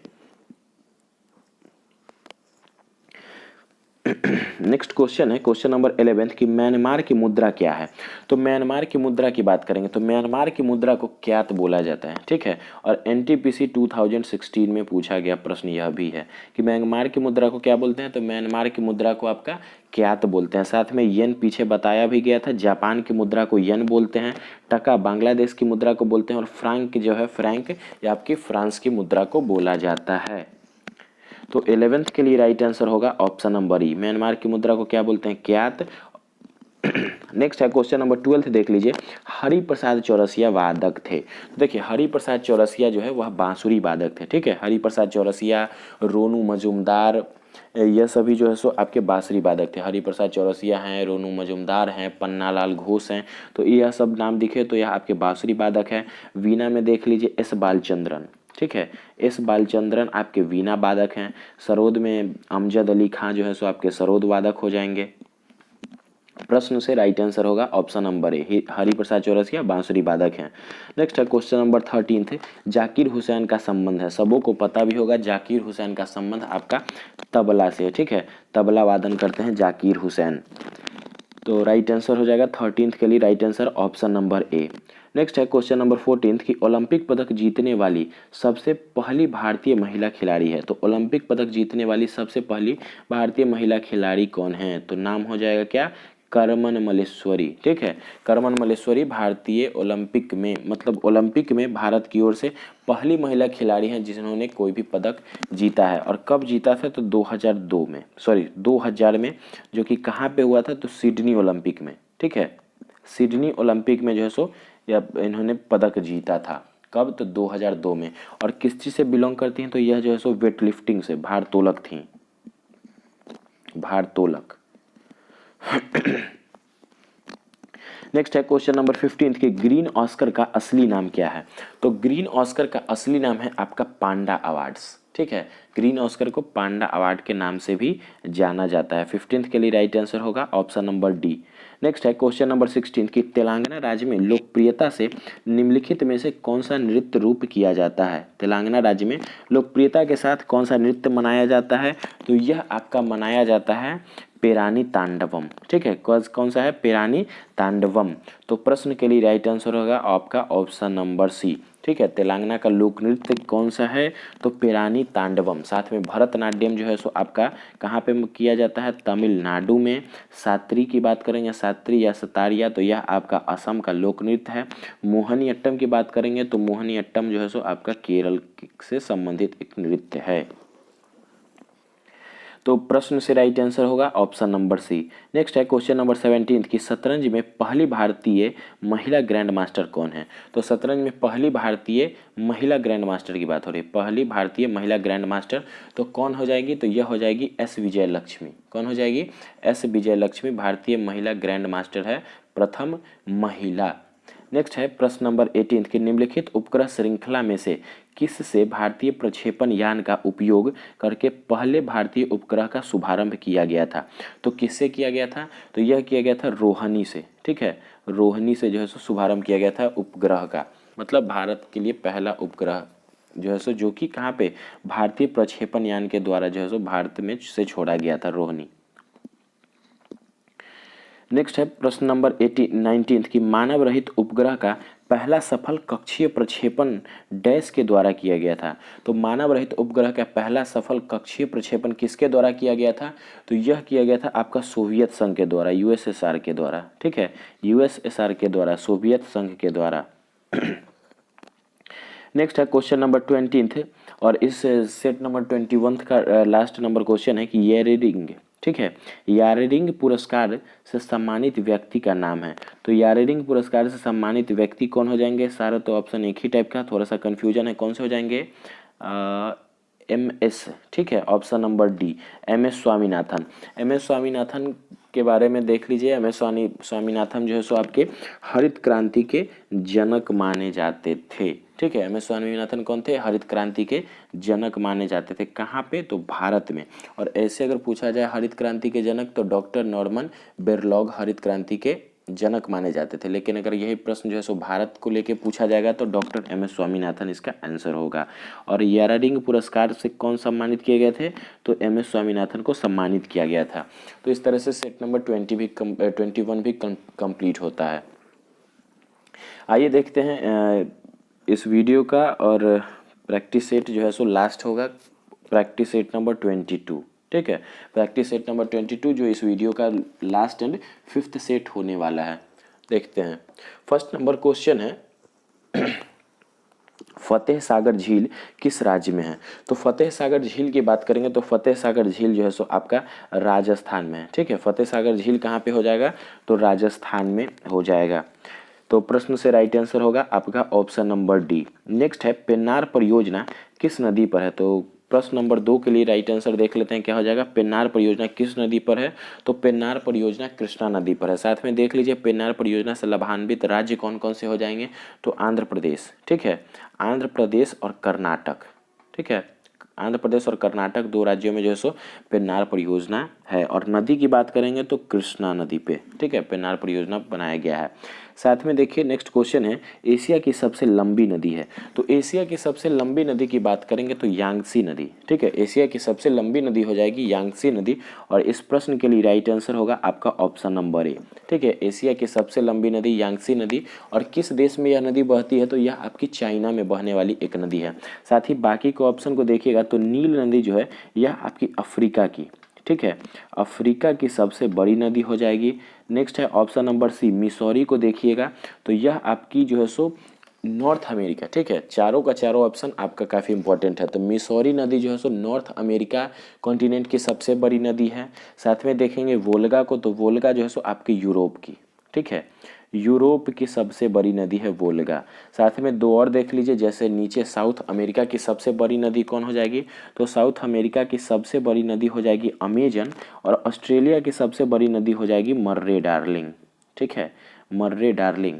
नेक्स्ट क्वेश्चन है क्वेश्चन नंबर 11 कि म्यांमार की मुद्रा क्या है। तो म्यांमार की मुद्रा की बात करेंगे तो म्यांमार की मुद्रा को क्यात बोला जाता है। ठीक है, और NTPC 2016 में पूछा गया प्रश्न यह भी है कि म्यांमार की मुद्रा को क्या बोलते हैं। तो म्यांमार की मुद्रा को आपका क्यात बोलते हैं। साथ में येन पीछे बताया भी गया था। जापान की मुद्रा को येन बोलते हैं। टका बांग्लादेश की मुद्रा को बोलते हैं। और फ्रैंक जो है, फ्रैंक या आपकी फ्रांस की मुद्रा को बोला जाता है। तो 11th के लिए राइट आंसर होगा ऑप्शन नंबर ई। म्यांमार की मुद्रा को क्या बोलते हैं, क्यात। नेक्स्ट है क्वेश्चन नंबर 12 देख लीजिए। हरिप्रसाद चौरसिया वादक थे। तो देखिए हरिप्रसाद चौरसिया जो है वह बांसुरी वादक थे। ठीक है, हरिप्रसाद चौरसिया, रोनू मजुमदार, यह सभी जो है सो आपके बांसुरी वादक थे। हरिप्रसाद चौरसिया हैं, रोनू मजुमदार हैं, पन्नालाल घोष हैं, तो यह सब नाम दिखे तो यह आपके बांसुरी वादक है। वीणा में देख लीजिए S बालचंद्रन। ठीक है, S बालचंद्रन आपके वीणा वादक हैं। सरोद में अमजद अली खां जो है सो आपके सरोद वादक हो जाएंगे। प्रश्न से राइट आंसर होगा ऑप्शन नंबर ए, हरिप्रसाद चौरसिया बांसुरी वादक हैं। नेक्स्ट है क्वेश्चन नंबर 13 जाकिर हुसैन का संबंध है। सबों को पता भी होगा जाकिर हुसैन का संबंध आपका तबला से है। ठीक है, तबला वादन करते हैं जाकिर हुसैन। तो राइट आंसर हो जाएगा 13 के लिए राइट आंसर ऑप्शन नंबर ए। नेक्स्ट है क्वेश्चन नंबर 14 की ओलंपिक पदक जीतने वाली सबसे पहली भारतीय महिला खिलाड़ी है। तो ओलंपिक पदक जीतने वाली सबसे पहली भारतीय महिला खिलाड़ी कौन है, तो नाम हो जाएगा क्या, करमन मल्लेश्वरी। ठीक है, करमन मल्लेश्वरी भारतीय ओलंपिक में, मतलब ओलंपिक में भारत की ओर से पहली महिला खिलाड़ी हैं जिन्होंने कोई भी पदक जीता है। और कब जीता था, तो 2000 में, जो कि कहाँ पे हुआ था, तो सिडनी ओलंपिक में। ठीक है, सिडनी ओलंपिक में जो है सो या इन्होंने पदक जीता था। कब, तो 2002 में। और किस चीज़ से बिलोंग करती हैं, तो यह जो है सो वेट लिफ्टिंग से, भारोत्तोलक थी, भारोत्तोलक। नेक्स्ट है क्वेश्चन नंबर 15 कि ग्रीन ऑस्कर का असली नाम क्या है। तो ग्रीन ऑस्कर का असली नाम है आपका पांडा अवार्ड्स। ठीक है, ग्रीन ऑस्कर को पांडा अवार्ड के नाम से भी जाना जाता है। 15 के लिए राइट आंसर होगा ऑप्शन नंबर डी। नेक्स्ट है क्वेश्चन नंबर 16 कि तेलंगाना राज्य में लोकप्रियता से निम्नलिखित में से कौन सा नृत्य रूप किया जाता है। तेलंगाना राज्य में लोकप्रियता के साथ कौन सा नृत्य मनाया जाता है, तो यह आपका मनाया जाता है पेरानी तांडवम। ठीक है, कौन सा है, पेरानी तांडवम। तो प्रश्न के लिए राइट आंसर होगा आपका ऑप्शन नंबर सी। ठीक है, तेलंगाना का लोक नृत्य कौन सा है, तो पेरानी तांडवम। साथ में भरतनाट्यम जो है सो आपका कहाँ पे किया जाता है, तमिलनाडु में। सात्री की बात करेंगे, सात्री या सतारिया, तो यह आपका असम का लोक नृत्य है। मोहिनीअट्टम की बात करेंगे तो मोहिनीअट्टम जो है सो आपका केरल से संबंधित एक नृत्य है। तो प्रश्न से राइट आंसर होगा ऑप्शन नंबर सी। नेक्स्ट है क्वेश्चन नंबर 17 कि शतरंज में पहली भारतीय महिला ग्रैंड मास्टर कौन है। तो शतरंज में पहली भारतीय महिला ग्रैंड मास्टर की बात हो रही है, पहली भारतीय महिला ग्रैंड मास्टर तो कौन हो जाएगी, तो यह हो जाएगी S विजयलक्ष्मी। कौन हो जाएगी, S विजयलक्ष्मी भारतीय महिला ग्रैंड मास्टर है, प्रथम महिला। नेक्स्ट है प्रश्न नंबर 18 कि निम्नलिखित उपग्रह श्रृंखला में से किस से भारतीय प्रक्षेपण यान का उपयोग करके पहले भारतीय उपग्रह का शुभारंभ किया गया था। तो किससे किया गया था, तो यह किया गया था रोहिणी से। ठीक है, रोहिणी से जो है सो शुभारंभ किया गया था उपग्रह का, मतलब भारत के लिए पहला उपग्रह जो है सो, जो कि कहाँ पे, भारतीय प्रक्षेपण यान के द्वारा जो है सो भारत में से छोड़ा गया था, रोहिणी। नेक्स्ट है प्रश्न नंबर 19 की मानव रहित उपग्रह का पहला सफल कक्षीय प्रक्षेपण डैश के द्वारा किया गया था। तो मानव रहित उपग्रह का पहला सफल कक्षीय प्रक्षेपण किसके द्वारा किया गया था? तो यह किया गया था आपका सोवियत संघ के द्वारा, यूएसएसआर के द्वारा। ठीक है, यूएसएसआर के द्वारा, सोवियत संघ के द्वारा। नेक्स्ट है क्वेश्चन नंबर 20 और इस सेट नंबर 21 का लास्ट नंबर क्वेश्चन है कि येरेरिंग, ठीक है, यारेरिंग पुरस्कार से सम्मानित व्यक्ति का नाम है। तो यारेरिंग पुरस्कार से सम्मानित व्यक्ति कौन हो जाएंगे? सारा तो ऑप्शन एक ही टाइप का, थोड़ा सा कंफ्यूजन है, कौन से हो जाएंगे? MS, ठीक है, option number D, MS Swaminathan. MS Swaminathan के बारे में देख लीजिए। MS स्वामीनाथन जो है सो आपके हरित क्रांति के जनक माने जाते थे। ठीक है, MS स्वामीनाथन कौन थे? हरित क्रांति के जनक माने जाते थे। कहाँ पे? तो भारत में। और ऐसे अगर पूछा जाए हरित क्रांति के जनक तो डॉक्टर नॉर्मन बोरलॉग हरित क्रांति के जनक माने जाते थे। लेकिन अगर यही प्रश्न जो है सो भारत को लेके पूछा जाएगा तो डॉक्टर MS स्वामीनाथन इसका आंसर होगा। और यारेरिंग पुरस्कार से कौन सम्मानित किए गए थे? तो MS स्वामीनाथन को सम्मानित किया गया था। तो इस तरह से सेट नंबर 21 भी कंप्लीट होता है। आइए देखते हैं इस वीडियो का, और प्रैक्टिस सेट जो है सो लास्ट होगा, प्रैक्टिस सेट नंबर 22। ठीक है, प्रैक्टिस सेट नंबर 22 जो इस वीडियो का लास्ट एंड 5th सेट होने वाला है। देखते हैं। फर्स्ट नंबर क्वेश्चन है फतेह सागर झील किस राज्य में है? तो फतेह सागर झील की बात करेंगे तो फतेह सागर झील जो है सो आपका राजस्थान में है। ठीक है, फतेह सागर झील कहाँ पे हो जाएगा? तो राजस्थान में हो जाएगा। तो प्रश्न से राइट आंसर होगा आपका ऑप्शन नंबर डी। नेक्स्ट है पेन्नार परियोजना किस नदी पर है? तो प्रश्न नंबर 2 के लिए राइट आंसर देख लेते हैं, क्या हो जाएगा? पेन्नार परियोजना किस नदी पर है? तो पेन्नार परियोजना कृष्णा नदी पर है। साथ में देख लीजिए पेन्नार परियोजना से लाभान्वित राज्य कौन कौन से हो जाएंगे? तो आंध्र प्रदेश, ठीक है, आंध्र प्रदेश और कर्नाटक। ठीक है, आंध्र प्रदेश और कर्नाटक 2 राज्यों में जो है सो पेन्नार परियोजना है। और नदी की बात करेंगे तो कृष्णा नदी पे, ठीक है, पेन्नार परियोजना बनाया गया है। साथ में देखिए नेक्स्ट क्वेश्चन है एशिया की सबसे लंबी नदी है। तो एशिया की सबसे लंबी नदी की बात करेंगे तो यांगसी नदी। ठीक है, एशिया की सबसे लंबी नदी हो जाएगी यांगसी नदी। और इस प्रश्न के लिए राइट आंसर होगा आपका ऑप्शन नंबर ए। ठीक है, एशिया की सबसे लंबी नदी यांगसी नदी। और किस देश में यह नदी बहती है? तो यह आपकी चाइना में बहने वाली एक नदी है। साथ ही बाकी के ऑप्शन को देखिएगा तो नील नदी जो है यह आपकी अफ्रीका की, ठीक है, अफ्रीका की सबसे बड़ी नदी हो जाएगी। नेक्स्ट है ऑप्शन नंबर सी, मिसौरी को देखिएगा तो यह आपकी जो है सो नॉर्थ अमेरिका। ठीक है, चारों का चारों ऑप्शन आपका काफ़ी इंपॉर्टेंट है। तो मिसौरी नदी जो है सो नॉर्थ अमेरिका कॉन्टिनेंट की सबसे बड़ी नदी है। साथ में देखेंगे वोल्गा को, तो वोल्गा जो है सो आपकी यूरोप की, ठीक है, यूरोप की सबसे बड़ी नदी है वोल्गा। साथ में 2 और देख लीजिए, जैसे नीचे साउथ अमेरिका की सबसे बड़ी नदी कौन हो जाएगी? तो साउथ अमेरिका की सबसे बड़ी नदी हो जाएगी अमेजन। और ऑस्ट्रेलिया की सबसे बड़ी नदी हो जाएगी मर्रे डार्लिंग। ठीक है, मर्रे डार्लिंग,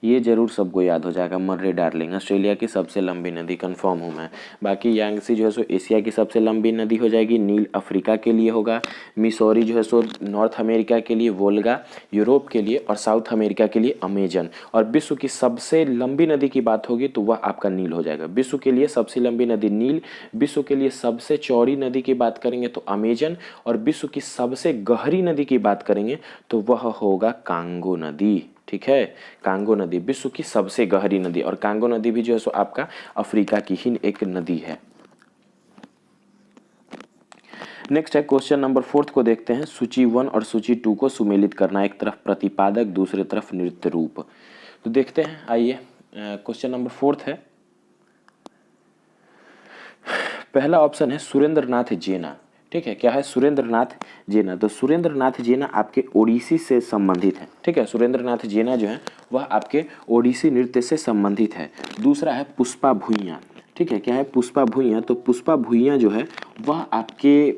ये जरूर सबको याद हो जाएगा, मर्रे डार्लिंग ऑस्ट्रेलिया की सबसे लंबी नदी, कंफर्म हूँ मैं। बाकी यांगसी जो है सो एशिया की सबसे लंबी नदी हो जाएगी, नील अफ्रीका के लिए होगा, मिसौरी जो है सो नॉर्थ अमेरिका के लिए, वोल्गा यूरोप के लिए, और साउथ अमेरिका के लिए अमेजन। और विश्व की सबसे लंबी नदी की बात होगी तो वह आपका नील हो जाएगा। विश्व के लिए सबसे लंबी नदी नील, विश्व के लिए सबसे चौड़ी नदी की बात करेंगे तो अमेजन, और विश्व की सबसे गहरी नदी की बात करेंगे तो वह होगा कांगो नदी। ठीक है, कांगो नदी विश्व की सबसे गहरी नदी, और कांगो नदी भी जो है सो आपका अफ्रीका की ही एक नदी है। नेक्स्ट है क्वेश्चन नंबर 4 को देखते हैं। सूची 1 और सूची 2 को सुमेलित करना, एक तरफ प्रतिपादक दूसरी तरफ नृत्य रूप। तो देखते हैं, आइए क्वेश्चन नंबर 4 है। पहला ऑप्शन है सुरेंद्र नाथ जेना। ठीक है, क्या है? सुरेंद्र नाथ जेना। तो सुरेंद्र नाथ जेना आपके ओडिसी से संबंधित है। ठीक है, सुरेंद्र नाथ जेना जो है वह आपके ओडिसी नृत्य से संबंधित है। दूसरा है पुष्पा भुइयां। ठीक है, क्या है? पुष्पा भुइयां। तो पुष्पा भुइयां जो है वह आपके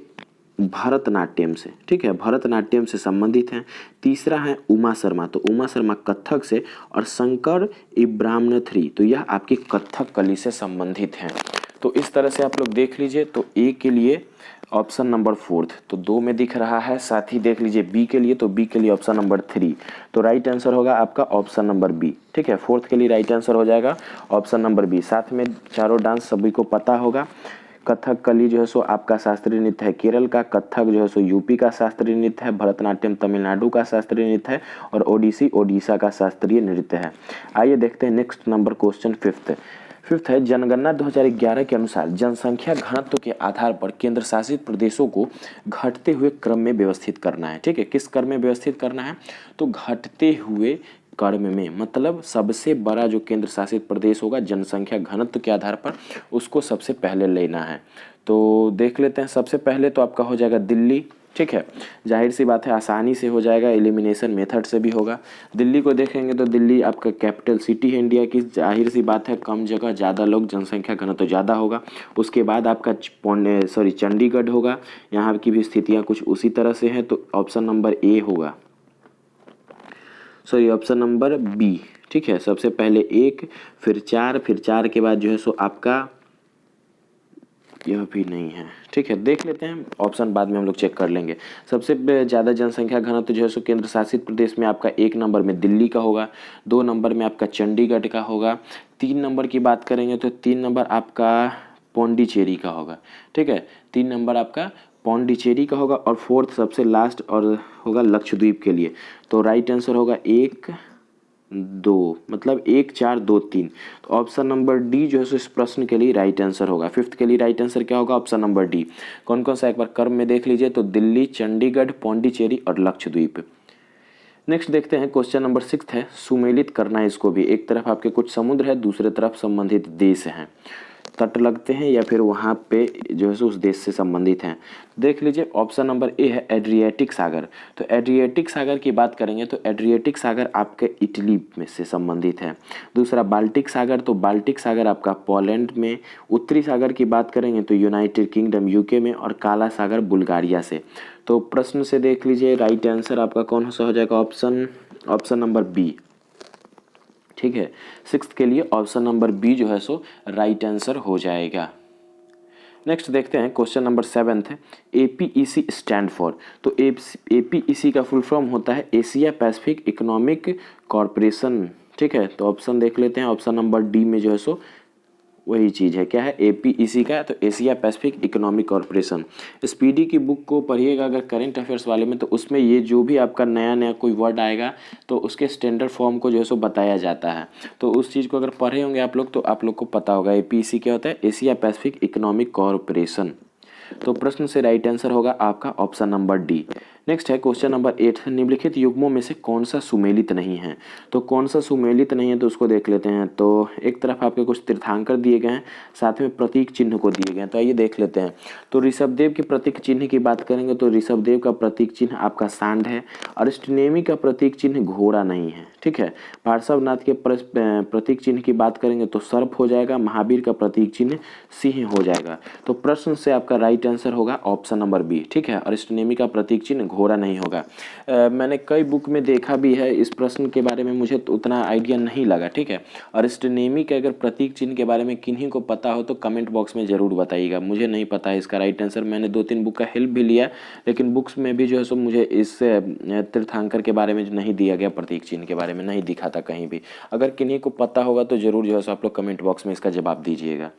भरतनाट्यम से, ठीक है, भरतनाट्यम से संबंधित हैं। तीसरा है उमा शर्मा। तो उमा शर्मा कथक से, और शंकर इब्रामनथरी तो यह आपकी कथक कली से संबंधित हैं। तो इस तरह से आप लोग देख लीजिए। तो ए के लिए ऑप्शन नंबर 4 तो 2 में दिख रहा है। साथ ही देख लीजिए बी के लिए, तो बी के लिए ऑप्शन नंबर 3। तो राइट आंसर होगा आपका ऑप्शन नंबर बी। ठीक है, 4th के लिए राइट आंसर हो जाएगा ऑप्शन नंबर बी। साथ में चारों डांस सभी को पता होगा। कथकली जो है सो आपका शास्त्रीय नृत्य है केरल का, कथक जो है सो यूपी का शास्त्रीय नृत्य है, भरतनाट्यम तमिलनाडु का शास्त्रीय नृत्य है और ओडिसी ओडिशा का शास्त्रीय नृत्य है। आइए देखते हैं नेक्स्ट नंबर क्वेश्चन फिफ्थ है जनगणना 2011 के अनुसार जनसंख्या घनत्व के आधार पर केंद्र शासित प्रदेशों को घटते हुए क्रम में व्यवस्थित करना है। ठीक है, किस क्रम में व्यवस्थित करना है? तो घटते हुए क्रम में, मतलब सबसे बड़ा जो केंद्र शासित प्रदेश होगा जनसंख्या घनत्व के आधार पर उसको सबसे पहले लेना है। तो देख लेते हैं, सबसे पहले तो आपका हो जाएगा दिल्ली। ठीक है, जाहिर सी बात है आसानी से हो जाएगा, एलिमिनेशन मेथड से भी होगा। दिल्ली को देखेंगे तो दिल्ली आपका कैपिटल सिटी है इंडिया की, जाहिर सी बात है कम जगह ज़्यादा लोग, जनसंख्या घनत्व ज़्यादा होगा। उसके बाद आपका चंडीगढ़ होगा, यहाँ की भी स्थितियाँ कुछ उसी तरह से हैं, तो ऑप्शन नंबर ए होगा, ऑप्शन नंबर बी। ठीक है, सबसे पहले 1 फिर 4 फिर 4 के बाद जो है सो आपका यह भी नहीं है। ठीक है, देख लेते हैं, ऑप्शन बाद में हम लोग चेक कर लेंगे। सबसे ज़्यादा जनसंख्या घनत्व जो है सो केंद्र शासित प्रदेश में आपका 1 नंबर में दिल्ली का होगा, 2 नंबर में आपका चंडीगढ़ का होगा, 3 नंबर की बात करेंगे तो 3 नंबर आपका पौंडीचेरी का होगा। ठीक है, 3 नंबर आपका पौंडीचेरी का होगा और 4th सबसे लास्ट और होगा लक्षद्वीप के लिए। तो राइट आंसर होगा 1 2, मतलब 1 4 2 3। तो ऑप्शन नंबर डी जो है सो इस प्रश्न के लिए राइट आंसर होगा। 5th के लिए राइट आंसर क्या होगा? Option number D. कौन कौन सा एक बार क्रम में देख लीजिए, तो दिल्ली, चंडीगढ़, पौंडीचेरी और लक्षद्वीप। नेक्स्ट देखते हैं क्वेश्चन नंबर 6 है सुमेलित करना है इसको भी। एक तरफ आपके कुछ समुद्र है, दूसरे तरफ संबंधित देश हैं, तट लगते हैं या फिर वहाँ पे जो है सो उस देश से संबंधित हैं। देख लीजिए, ऑप्शन नंबर ए है एड्रियाटिक सागर। तो एड्रियाटिक सागर की बात करेंगे तो एड्रियाटिक सागर आपके इटली में से संबंधित है। दूसरा बाल्टिक सागर, तो बाल्टिक सागर आपका पोलैंड में। उत्तरी सागर की बात करेंगे तो यूनाइटेड किंगडम यूके में, और काला सागर बुल्गारिया से। तो प्रश्न से देख लीजिए राइट आंसर आपका कौन सा हो जाएगा? Option number B. ठीक है, 6th के लिए ऑप्शन नंबर बी जो है सो राइट आंसर हो जाएगा। नेक्स्ट देखते हैं क्वेश्चन नंबर 7 है APEC स्टैंड फॉर। तो APEC का फुल फॉर्म होता है एशिया पैसिफिक इकोनॉमिक कॉरपोरेशन। ठीक है, तो ऑप्शन देख लेते हैं, ऑप्शन नंबर डी में जो है सो वही चीज़ है। क्या है? APEC का, तो Asia Pacific economic corporation. Speedy की बुक को पढ़िएगा अगर करंट अफेयर्स वाले में, तो उसमें ये जो भी आपका नया नया कोई वर्ड आएगा तो उसके स्टैंडर्ड फॉर्म को जो है सो बताया जाता है। तो उस चीज़ को अगर पढ़े होंगे आप लोग तो आप लोग को पता होगा APEC क्या होता है, एशिया पैसिफिक इकोनॉमिक कॉरपोरेशन। तो प्रश्न से राइट आंसर होगा आपका ऑप्शन नंबर डी। नेक्स्ट है क्वेश्चन नंबर 8, निम्नलिखित युग्मों में से कौन सा सुमेलित नहीं है? तो कौन सा सुमेलित नहीं है तो उसको देख लेते हैं। तो एक तरफ आपके कुछ तीर्थांकर दिए गए हैं, साथ में प्रतीक चिन्ह को दिए गए हैं। तो आइए देख लेते हैं। तो ऋषभदेव के प्रतीक चिन्ह की बात करेंगे तो ऋषभदेव का प्रतीक चिन्ह आपका सांड है। अरिष्टनेमी का प्रतीक चिन्ह घोड़ा नहीं है। ठीक है, पार्श्वनाथ के प्रतीक चिन्ह की बात करेंगे तो सर्प हो जाएगा। महावीर का प्रतीक चिन्ह सिंह हो जाएगा। तो प्रश्न से आपका राइट आंसर होगा ऑप्शन नंबर बी। ठीक है, अरिष्टनेमी का प्रतीक चिन्ह घोड़ा नहीं होगा। मैंने कई बुक में देखा भी है, इस प्रश्न के बारे में मुझे तो उतना आइडिया नहीं लगा। ठीक है, अरिष्टनेमी के अगर प्रतीक चिन्ह के बारे में किन्हीं को पता हो तो कमेंट बॉक्स में ज़रूर बताइएगा। मुझे नहीं पता है इसका राइट आंसर। मैंने 2-3 बुक का हेल्प भी लिया, लेकिन बुक्स में भी जो है सो मुझे इस तीर्थांकर के बारे में नहीं दिया गया, प्रतीक चिन्ह के बारे में नहीं दिखा था कहीं भी। अगर किन्हीं को पता होगा तो ज़रूर जो है सो आप लोग कमेंट बॉक्स में इसका जवाब दीजिएगा।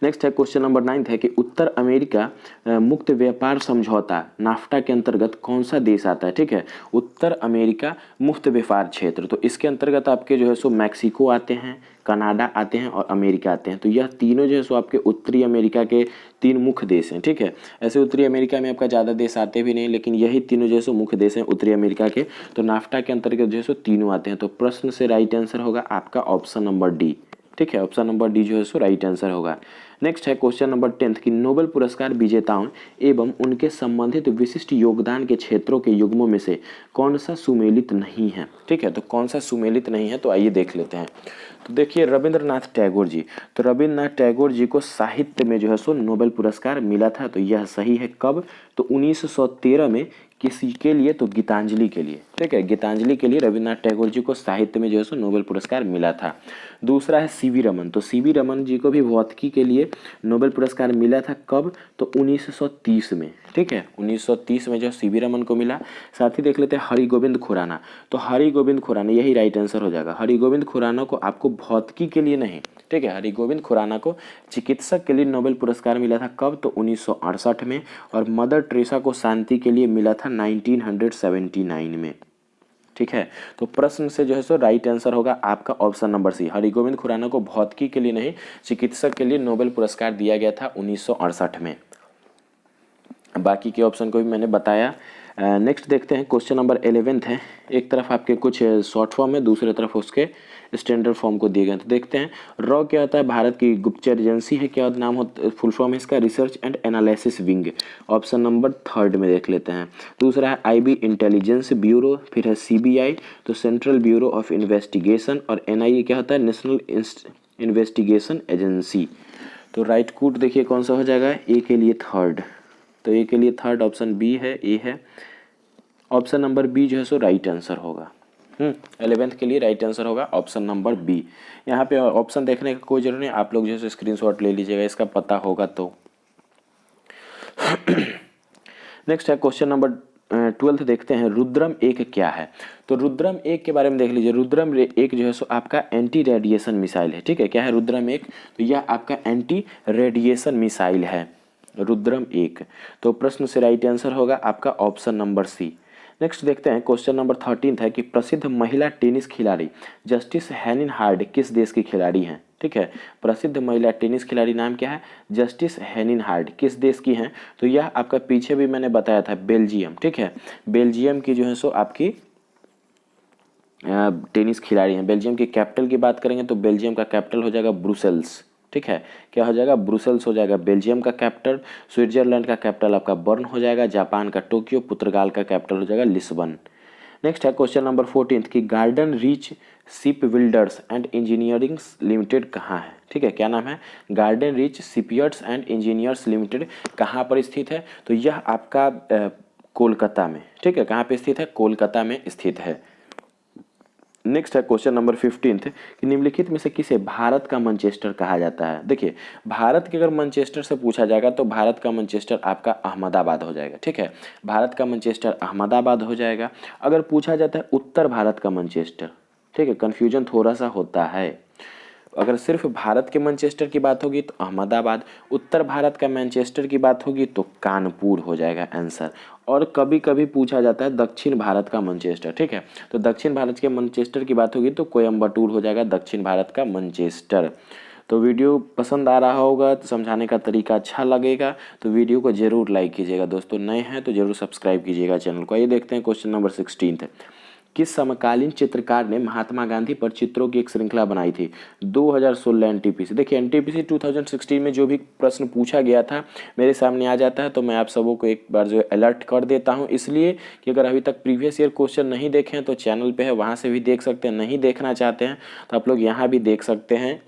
नेक्स्ट है क्वेश्चन नंबर 9 है कि उत्तर अमेरिका मुक्त व्यापार समझौता नाफ्टा के अंतर्गत कौन सा देश आता है? ठीक है, उत्तर अमेरिका मुक्त व्यापार क्षेत्र, तो इसके अंतर्गत आपके जो है सो मैक्सिको आते हैं, कनाडा आते हैं और अमेरिका आते हैं। तो यह तीनों जो है सो आपके उत्तरी अमेरिका के 3 मुख्य देश हैं। ठीक है, ऐसे उत्तरी अमेरिका में आपका ज़्यादा देश आते भी नहीं, लेकिन यही तीनों जो है सो मुख्य देश हैं उत्तरी अमेरिका के। तो नाफ्टा के अंतर्गत जो है सो तीनों आते हैं। तो प्रश्न से राइट आंसर होगा आपका ऑप्शन नंबर डी। ठीक है, ऑप्शन नंबर डी जो है सो राइट आंसर होगा। नेक्स्ट है क्वेश्चन नंबर 10 कि नोबेल पुरस्कार विजेताओं एवं उनके संबंधित विशिष्ट योगदान के क्षेत्रों के युग्मों में से कौन सा सुमेलित नहीं है? ठीक है, तो कौन सा सुमेलित नहीं है, तो आइए देख लेते हैं। तो देखिए रविंद्रनाथ टैगोर जी, तो रविंद्रनाथ टैगोर जी को साहित्य में जो है सो नोबेल पुरस्कार मिला था। तो यह सही है। कब? तो 1913 में। किसी के लिए? तो गीतांजलि के लिए। ठीक है, गीतांजलि के लिए रविंद्रनाथ टैगोर जी को साहित्य में जो है सो नोबेल पुरस्कार मिला था। दूसरा है सीवी रमन, तो सीवी रमन जी को भी भौतिकी के लिए लिए नोबेल पुरस्कार मिला था कब, तो 1930 में, ठीक है, 1930 में जो सीवी रमन को मिला। साथ ही देख लेते हैं हरिगोविंद खुराना, तो हरिगोविंद खुराना यही राइट आंसर हो जाएगा। हरिगोविंद खुराना को आपको भौतिकी के लिए नहीं, ठीक है, हरिगोविंद खुराना को चिकित्सक के लिए नोबेल पुरस्कार मिला था कब, तो 1968 में, और मदर टेरेसा को शांति के लिए मिला था 1979 में, ठीक है। तो प्रश्न से जो है सो राइट आंसर होगा आपका option number C, Hargobind Khorana को भौतिकी के लिए नहीं, चिकित्सक के लिए नोबेल पुरस्कार दिया गया था 1968 में। बाकी के ऑप्शन को भी मैंने बताया। नेक्स्ट देखते हैं, क्वेश्चन नंबर 11 है। एक तरफ आपके कुछ शॉर्ट फॉर्म है, दूसरी तरफ उसके स्टैंडर्ड फॉर्म को दिए गए। तो देखते हैं, रॉ क्या होता है, भारत की गुप्तचर एजेंसी है, क्या नाम होता, फुल फॉर्म है इसका, research and analysis wing, option number 3 में देख लेते हैं। दूसरा है IB इंटेलिजेंस ब्यूरो, फिर है CBI, तो सेंट्रल ब्यूरो ऑफ इन्वेस्टिगेशन, और NIA क्या होता है, नेशनल इन्वेस्टिगेशन एजेंसी। तो राइट कूट देखिए कौन सा हो जाएगा, ए के लिए 3, तो ए के लिए 3 ऑप्शन बी है, ए है, ऑप्शन नंबर बी जो है सो राइट आंसर होगा। 11th के लिए राइट आंसर होगा ऑप्शन नंबर बी। यहाँ पे ऑप्शन देखने का कोई जरूरत नहीं, आप लोग जो है स्क्रीनशॉट ले लीजिएगा, इसका पता होगा तो। नेक्स्ट है क्वेश्चन नंबर 12 देखते हैं, रुद्रम 1 क्या है। तो रुद्रम 1 के बारे में देख लीजिए। रुद्रम 1 जो है सो आपका एंटी रेडिएशन मिसाइल है, ठीक है। क्या है रुद्रम 1, तो यह आपका एंटी रेडिएशन मिसाइल है रुद्रम 1। तो प्रश्न से राइट आंसर होगा आपका ऑप्शन नंबर सी। नेक्स्ट देखते हैं, क्वेश्चन नंबर 13 है कि प्रसिद्ध महिला टेनिस खिलाड़ी जस्टिस हेनिन हार्ड किस देश की खिलाड़ी हैं, ठीक है। प्रसिद्ध महिला टेनिस खिलाड़ी नाम क्या है, जस्टिस हेनिन हार्ड, किस देश की हैं, तो यह आपका पीछे भी मैंने बताया था, बेल्जियम, ठीक है। बेल्जियम की जो है सो आपकी टेनिस खिलाड़ी हैं। बेल्जियम की कैपिटल की बात करेंगे तो बेल्जियम का कैपिटल हो जाएगा ब्रुसेल्स, ठीक है। क्या हो जाएगा, ब्रुसेल्स हो जाएगा बेल्जियम का कैपिटल। स्विट्जरलैंड का कैपिटल आपका बर्न हो जाएगा। जापान का टोक्यो। पुर्तगाल का कैपिटल हो जाएगा लिस्बन। नेक्स्ट है क्वेश्चन नंबर 14 कि garden reach ship builders and engineering limited कहाँ है, ठीक है। क्या नाम है, garden reach shipyards and engineers limited कहाँ पर स्थित है, तो यह आपका कोलकाता में, ठीक है। कहाँ पे स्थित है, कोलकाता में स्थित है। नेक्स्ट है क्वेश्चन नंबर 15 कि निम्नलिखित में से किसे भारत का मैनचेस्टर कहा जाता है। देखिए, भारत के अगर मैनचेस्टर से पूछा जाएगा तो भारत का मैनचेस्टर आपका अहमदाबाद हो जाएगा, ठीक है। भारत का मैनचेस्टर अहमदाबाद हो जाएगा। अगर पूछा जाता है उत्तर भारत का मैनचेस्टर, ठीक है, कन्फ्यूजन थोड़ा सा होता है। अगर सिर्फ भारत के मैनचेस्टर की बात होगी तो अहमदाबाद, उत्तर भारत का मैनचेस्टर की बात होगी तो कानपुर हो जाएगा आंसर। और कभी कभी पूछा जाता है दक्षिण भारत का मैनचेस्टर, ठीक है। तो दक्षिण भारत के मैनचेस्टर की बात होगी तो कोयम्बटूर हो जाएगा दक्षिण भारत का मैनचेस्टर। तो वीडियो पसंद आ रहा होगा, तो समझाने का तरीका अच्छा लगेगा तो वीडियो को जरूर लाइक कीजिएगा। दोस्तों नए हैं तो जरूर सब्सक्राइब कीजिएगा चैनल को। आइए देखते हैं क्वेश्चन नंबर 16 किस समकालीन चित्रकार ने महात्मा गांधी पर चित्रों की एक श्रृंखला बनाई थी 2016 NTPC। देखिए NTPC 2016 में जो भी प्रश्न पूछा गया था मेरे सामने आ जाता है, तो मैं आप सबों को एक बार जो है अलर्ट कर देता हूं, इसलिए कि अगर अभी तक प्रीवियस ईयर क्वेश्चन नहीं देखे हैं तो चैनल पे है, वहां से भी देख सकते हैं। नहीं देखना चाहते हैं तो आप लोग यहाँ भी देख सकते हैं,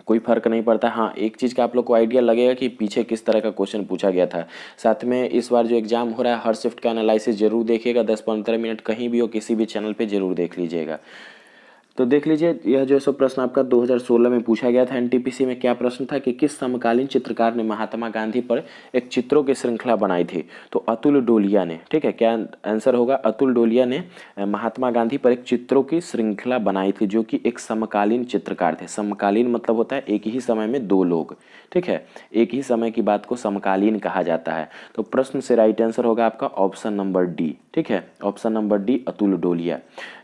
कोई फर्क नहीं पड़ता। हाँ, एक चीज़ का आप लोग को आइडिया लगेगा कि पीछे किस तरह का क्वेश्चन पूछा गया था। साथ में इस बार जो एग्जाम हो रहा है हर शिफ्ट का एनालिसिस जरूर देखिएगा, 10-15 मिनट कहीं भी हो किसी भी चैनल पे जरूर देख लीजिएगा। तो देख लीजिए, यह जो सो प्रश्न आपका 2016 में पूछा गया था NTPC में। क्या प्रश्न था कि किस समकालीन चित्रकार ने महात्मा गांधी पर एक चित्रों की श्रृंखला बनाई थी, तो अतुल डोलिया ने, ठीक है। क्या आंसर होगा, अतुल डोलिया ने महात्मा गांधी पर एक चित्रों की श्रृंखला बनाई थी जो कि एक समकालीन चित्रकार थे। समकालीन मतलब होता है एक ही समय में दो लोग, ठीक है। एक ही समय की बात को समकालीन कहा जाता है। तो प्रश्न से राइट आंसर होगा आपका ऑप्शन नंबर डी, ठीक है, ऑप्शन नंबर डी अतुल डोलिया।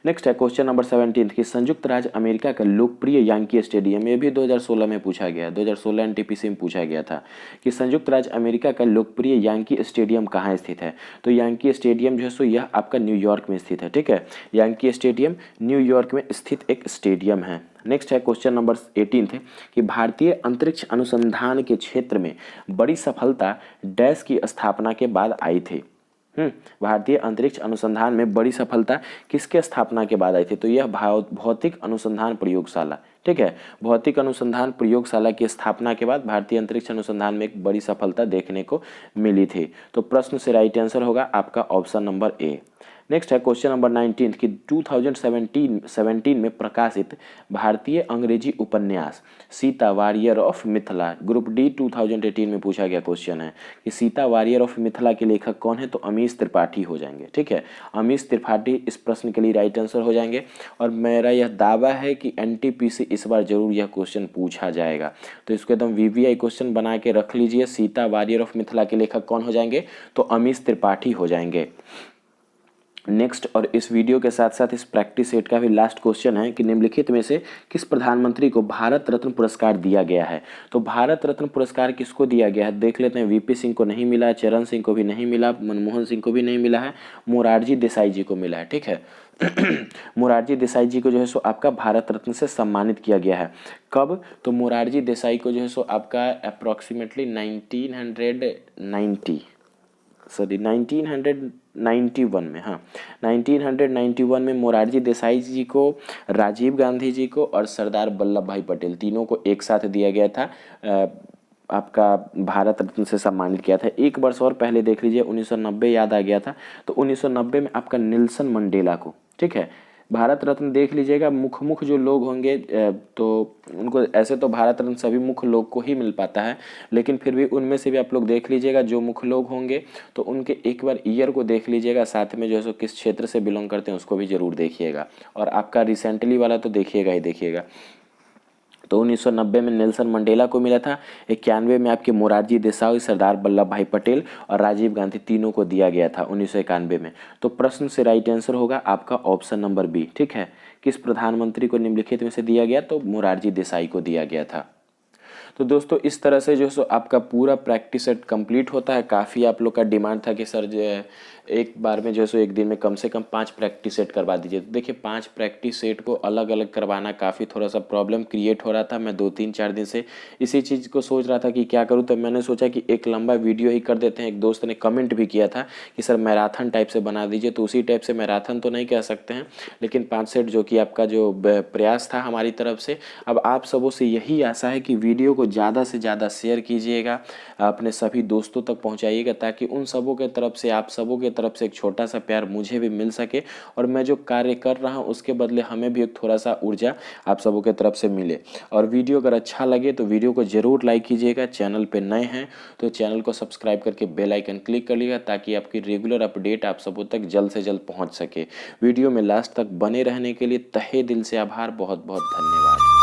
नेक्स्ट है क्वेश्चन नंबर 17 कि संयुक्त राज्य अमेरिका का लोकप्रिय यांकी स्टेडियम, ये भी 2016 में पूछा गया, 2016 NTPC में पूछा गया था कि संयुक्त राज्य अमेरिका का लोकप्रिय यांकी स्टेडियम कहाँ स्थित है। तो यांकी स्टेडियम जो है सो यह आपका न्यूयॉर्क में स्थित है, ठीक है। यांकी स्टेडियम न्यूयॉर्क में स्थित एक स्टेडियम है। नेक्स्ट है क्वेश्चन नंबर 18 कि भारतीय अंतरिक्ष अनुसंधान के क्षेत्र में बड़ी सफलता डैश की स्थापना के बाद आई थी। भारतीय अंतरिक्ष अनुसंधान में बड़ी सफलता किसके स्थापना के बाद आई थी, तो यह भौतिक अनुसंधान प्रयोगशाला, ठीक है। भौतिक अनुसंधान प्रयोगशाला की स्थापना के बाद भारतीय अंतरिक्ष अनुसंधान में एक बड़ी सफलता देखने को मिली थी। तो प्रश्न से राइट आंसर होगा आपका ऑप्शन नंबर ए। नेक्स्ट है क्वेश्चन नंबर 19 कि 2017 में प्रकाशित भारतीय अंग्रेजी उपन्यास Sita warrior of Mithila, group D 2018 में पूछा गया क्वेश्चन है कि सीता वॉरियर ऑफ मिथिला के लेखक कौन है, तो अमीश त्रिपाठी हो जाएंगे। ठीक है, अमीश त्रिपाठी इस प्रश्न के लिए राइट आंसर हो जाएंगे। और मेरा यह दावा है कि एनटीपीसी इस बार जरूर यह क्वेश्चन पूछा जाएगा, तो इसको एकदम वीवीआई क्वेश्चन बना के रख लीजिए। सीता वॉरियर ऑफ मिथिला के लेखक कौन हो जाएंगे, तो अमीश त्रिपाठी हो जाएंगे। नेक्स्ट, और इस वीडियो के साथ साथ इस प्रैक्टिस सेट का भी लास्ट क्वेश्चन है कि निम्नलिखित में से किस प्रधानमंत्री को भारत रत्न पुरस्कार दिया गया है। तो भारत रत्न पुरस्कार किसको दिया गया है देख लेते हैं। वीपी सिंह को नहीं मिला, चरण सिंह को भी नहीं मिला, मनमोहन सिंह को भी नहीं मिला है, मोरारजी देसाई जी को मिला है। ठीक है, मोरारजी देसाई जी को जो है सो आपका भारत रत्न से सम्मानित किया गया है। कब, तो मोरारजी देसाई को जो है सो आपका अप्रॉक्सीमेटली 1991 में, हाँ 1991 में मोरारजी देसाई जी को, राजीव गांधी जी को और सरदार वल्लभ भाई पटेल तीनों को एक साथ दिया गया था, आपका भारत रत्न से सम्मानित किया था। एक वर्ष और पहले देख लीजिए 1990 याद आ गया था, तो 1990 में आपका नेल्सन मंडेला को, ठीक है, भारत रत्न देख लीजिएगा। मुख्य जो लोग होंगे तो उनको, ऐसे तो भारत रत्न सभी मुख्य लोग को ही मिल पाता है, लेकिन फिर भी उनमें से भी आप लोग देख लीजिएगा जो मुख्य लोग होंगे तो उनके एक बार ईयर को देख लीजिएगा, साथ में जो है सो किस क्षेत्र से बिलोंग करते हैं उसको भी जरूर देखिएगा, और आपका रिसेंटली वाला तो देखिएगा ही देखिएगा। तो 1990 में नेल्सन मंडेला को मिला था, 91 में आपके मोरारजी देसाई, सरदार वल्लभ भाई पटेल और राजीव गांधी तीनों को दिया गया था 1991 में। तो प्रश्न से राइट आंसर होगा आपका ऑप्शन नंबर बी। ठीक है, किस प्रधानमंत्री को निम्नलिखित में से दिया गया, तो मोरारजी देसाई को दिया गया था। तो दोस्तों इस तरह से जो सो आपका पूरा प्रैक्टिस सेट कंप्लीट होता है। काफ़ी आप लोग का डिमांड था कि सर जो है एक बार में जो है सो एक दिन में कम से कम 5 प्रैक्टिस सेट करवा दीजिए। तो देखिए 5 प्रैक्टिस सेट को अलग अलग करवाना काफ़ी थोड़ा सा प्रॉब्लम क्रिएट हो रहा था। मैं 2-3-4 दिन से इसी चीज़ को सोच रहा था कि क्या करूँ, तो मैंने सोचा कि एक लंबा वीडियो ही कर देते हैं। एक दोस्त ने कमेंट भी किया था कि सर मैराथन टाइप से बना दीजिए, तो उसी टाइप से मैराथन तो नहीं कह सकते हैं, लेकिन 5 सेट जो कि आपका जो प्रयास था हमारी तरफ से। अब आप सबों से यही आशा है कि वीडियो को ज़्यादा से ज़्यादा शेयर कीजिएगा, अपने सभी दोस्तों तक पहुंचाइएगा, ताकि उन सबों के तरफ से, आप सबों के तरफ से एक छोटा सा प्यार मुझे भी मिल सके, और मैं जो कार्य कर रहा हूं उसके बदले हमें भी एक थोड़ा सा ऊर्जा आप सबों के तरफ से मिले। और वीडियो अगर अच्छा लगे तो वीडियो को ज़रूर लाइक कीजिएगा। चैनल पे नए हैं तो चैनल को सब्सक्राइब करके बेल आइकन क्लिक कर लीजिएगा, ताकि आपकी रेगुलर अपडेट आप सबों तक जल्द से जल्द पहुँच सके। वीडियो में लास्ट तक बने रहने के लिए तहे दिल से आभार, बहुत बहुत धन्यवाद।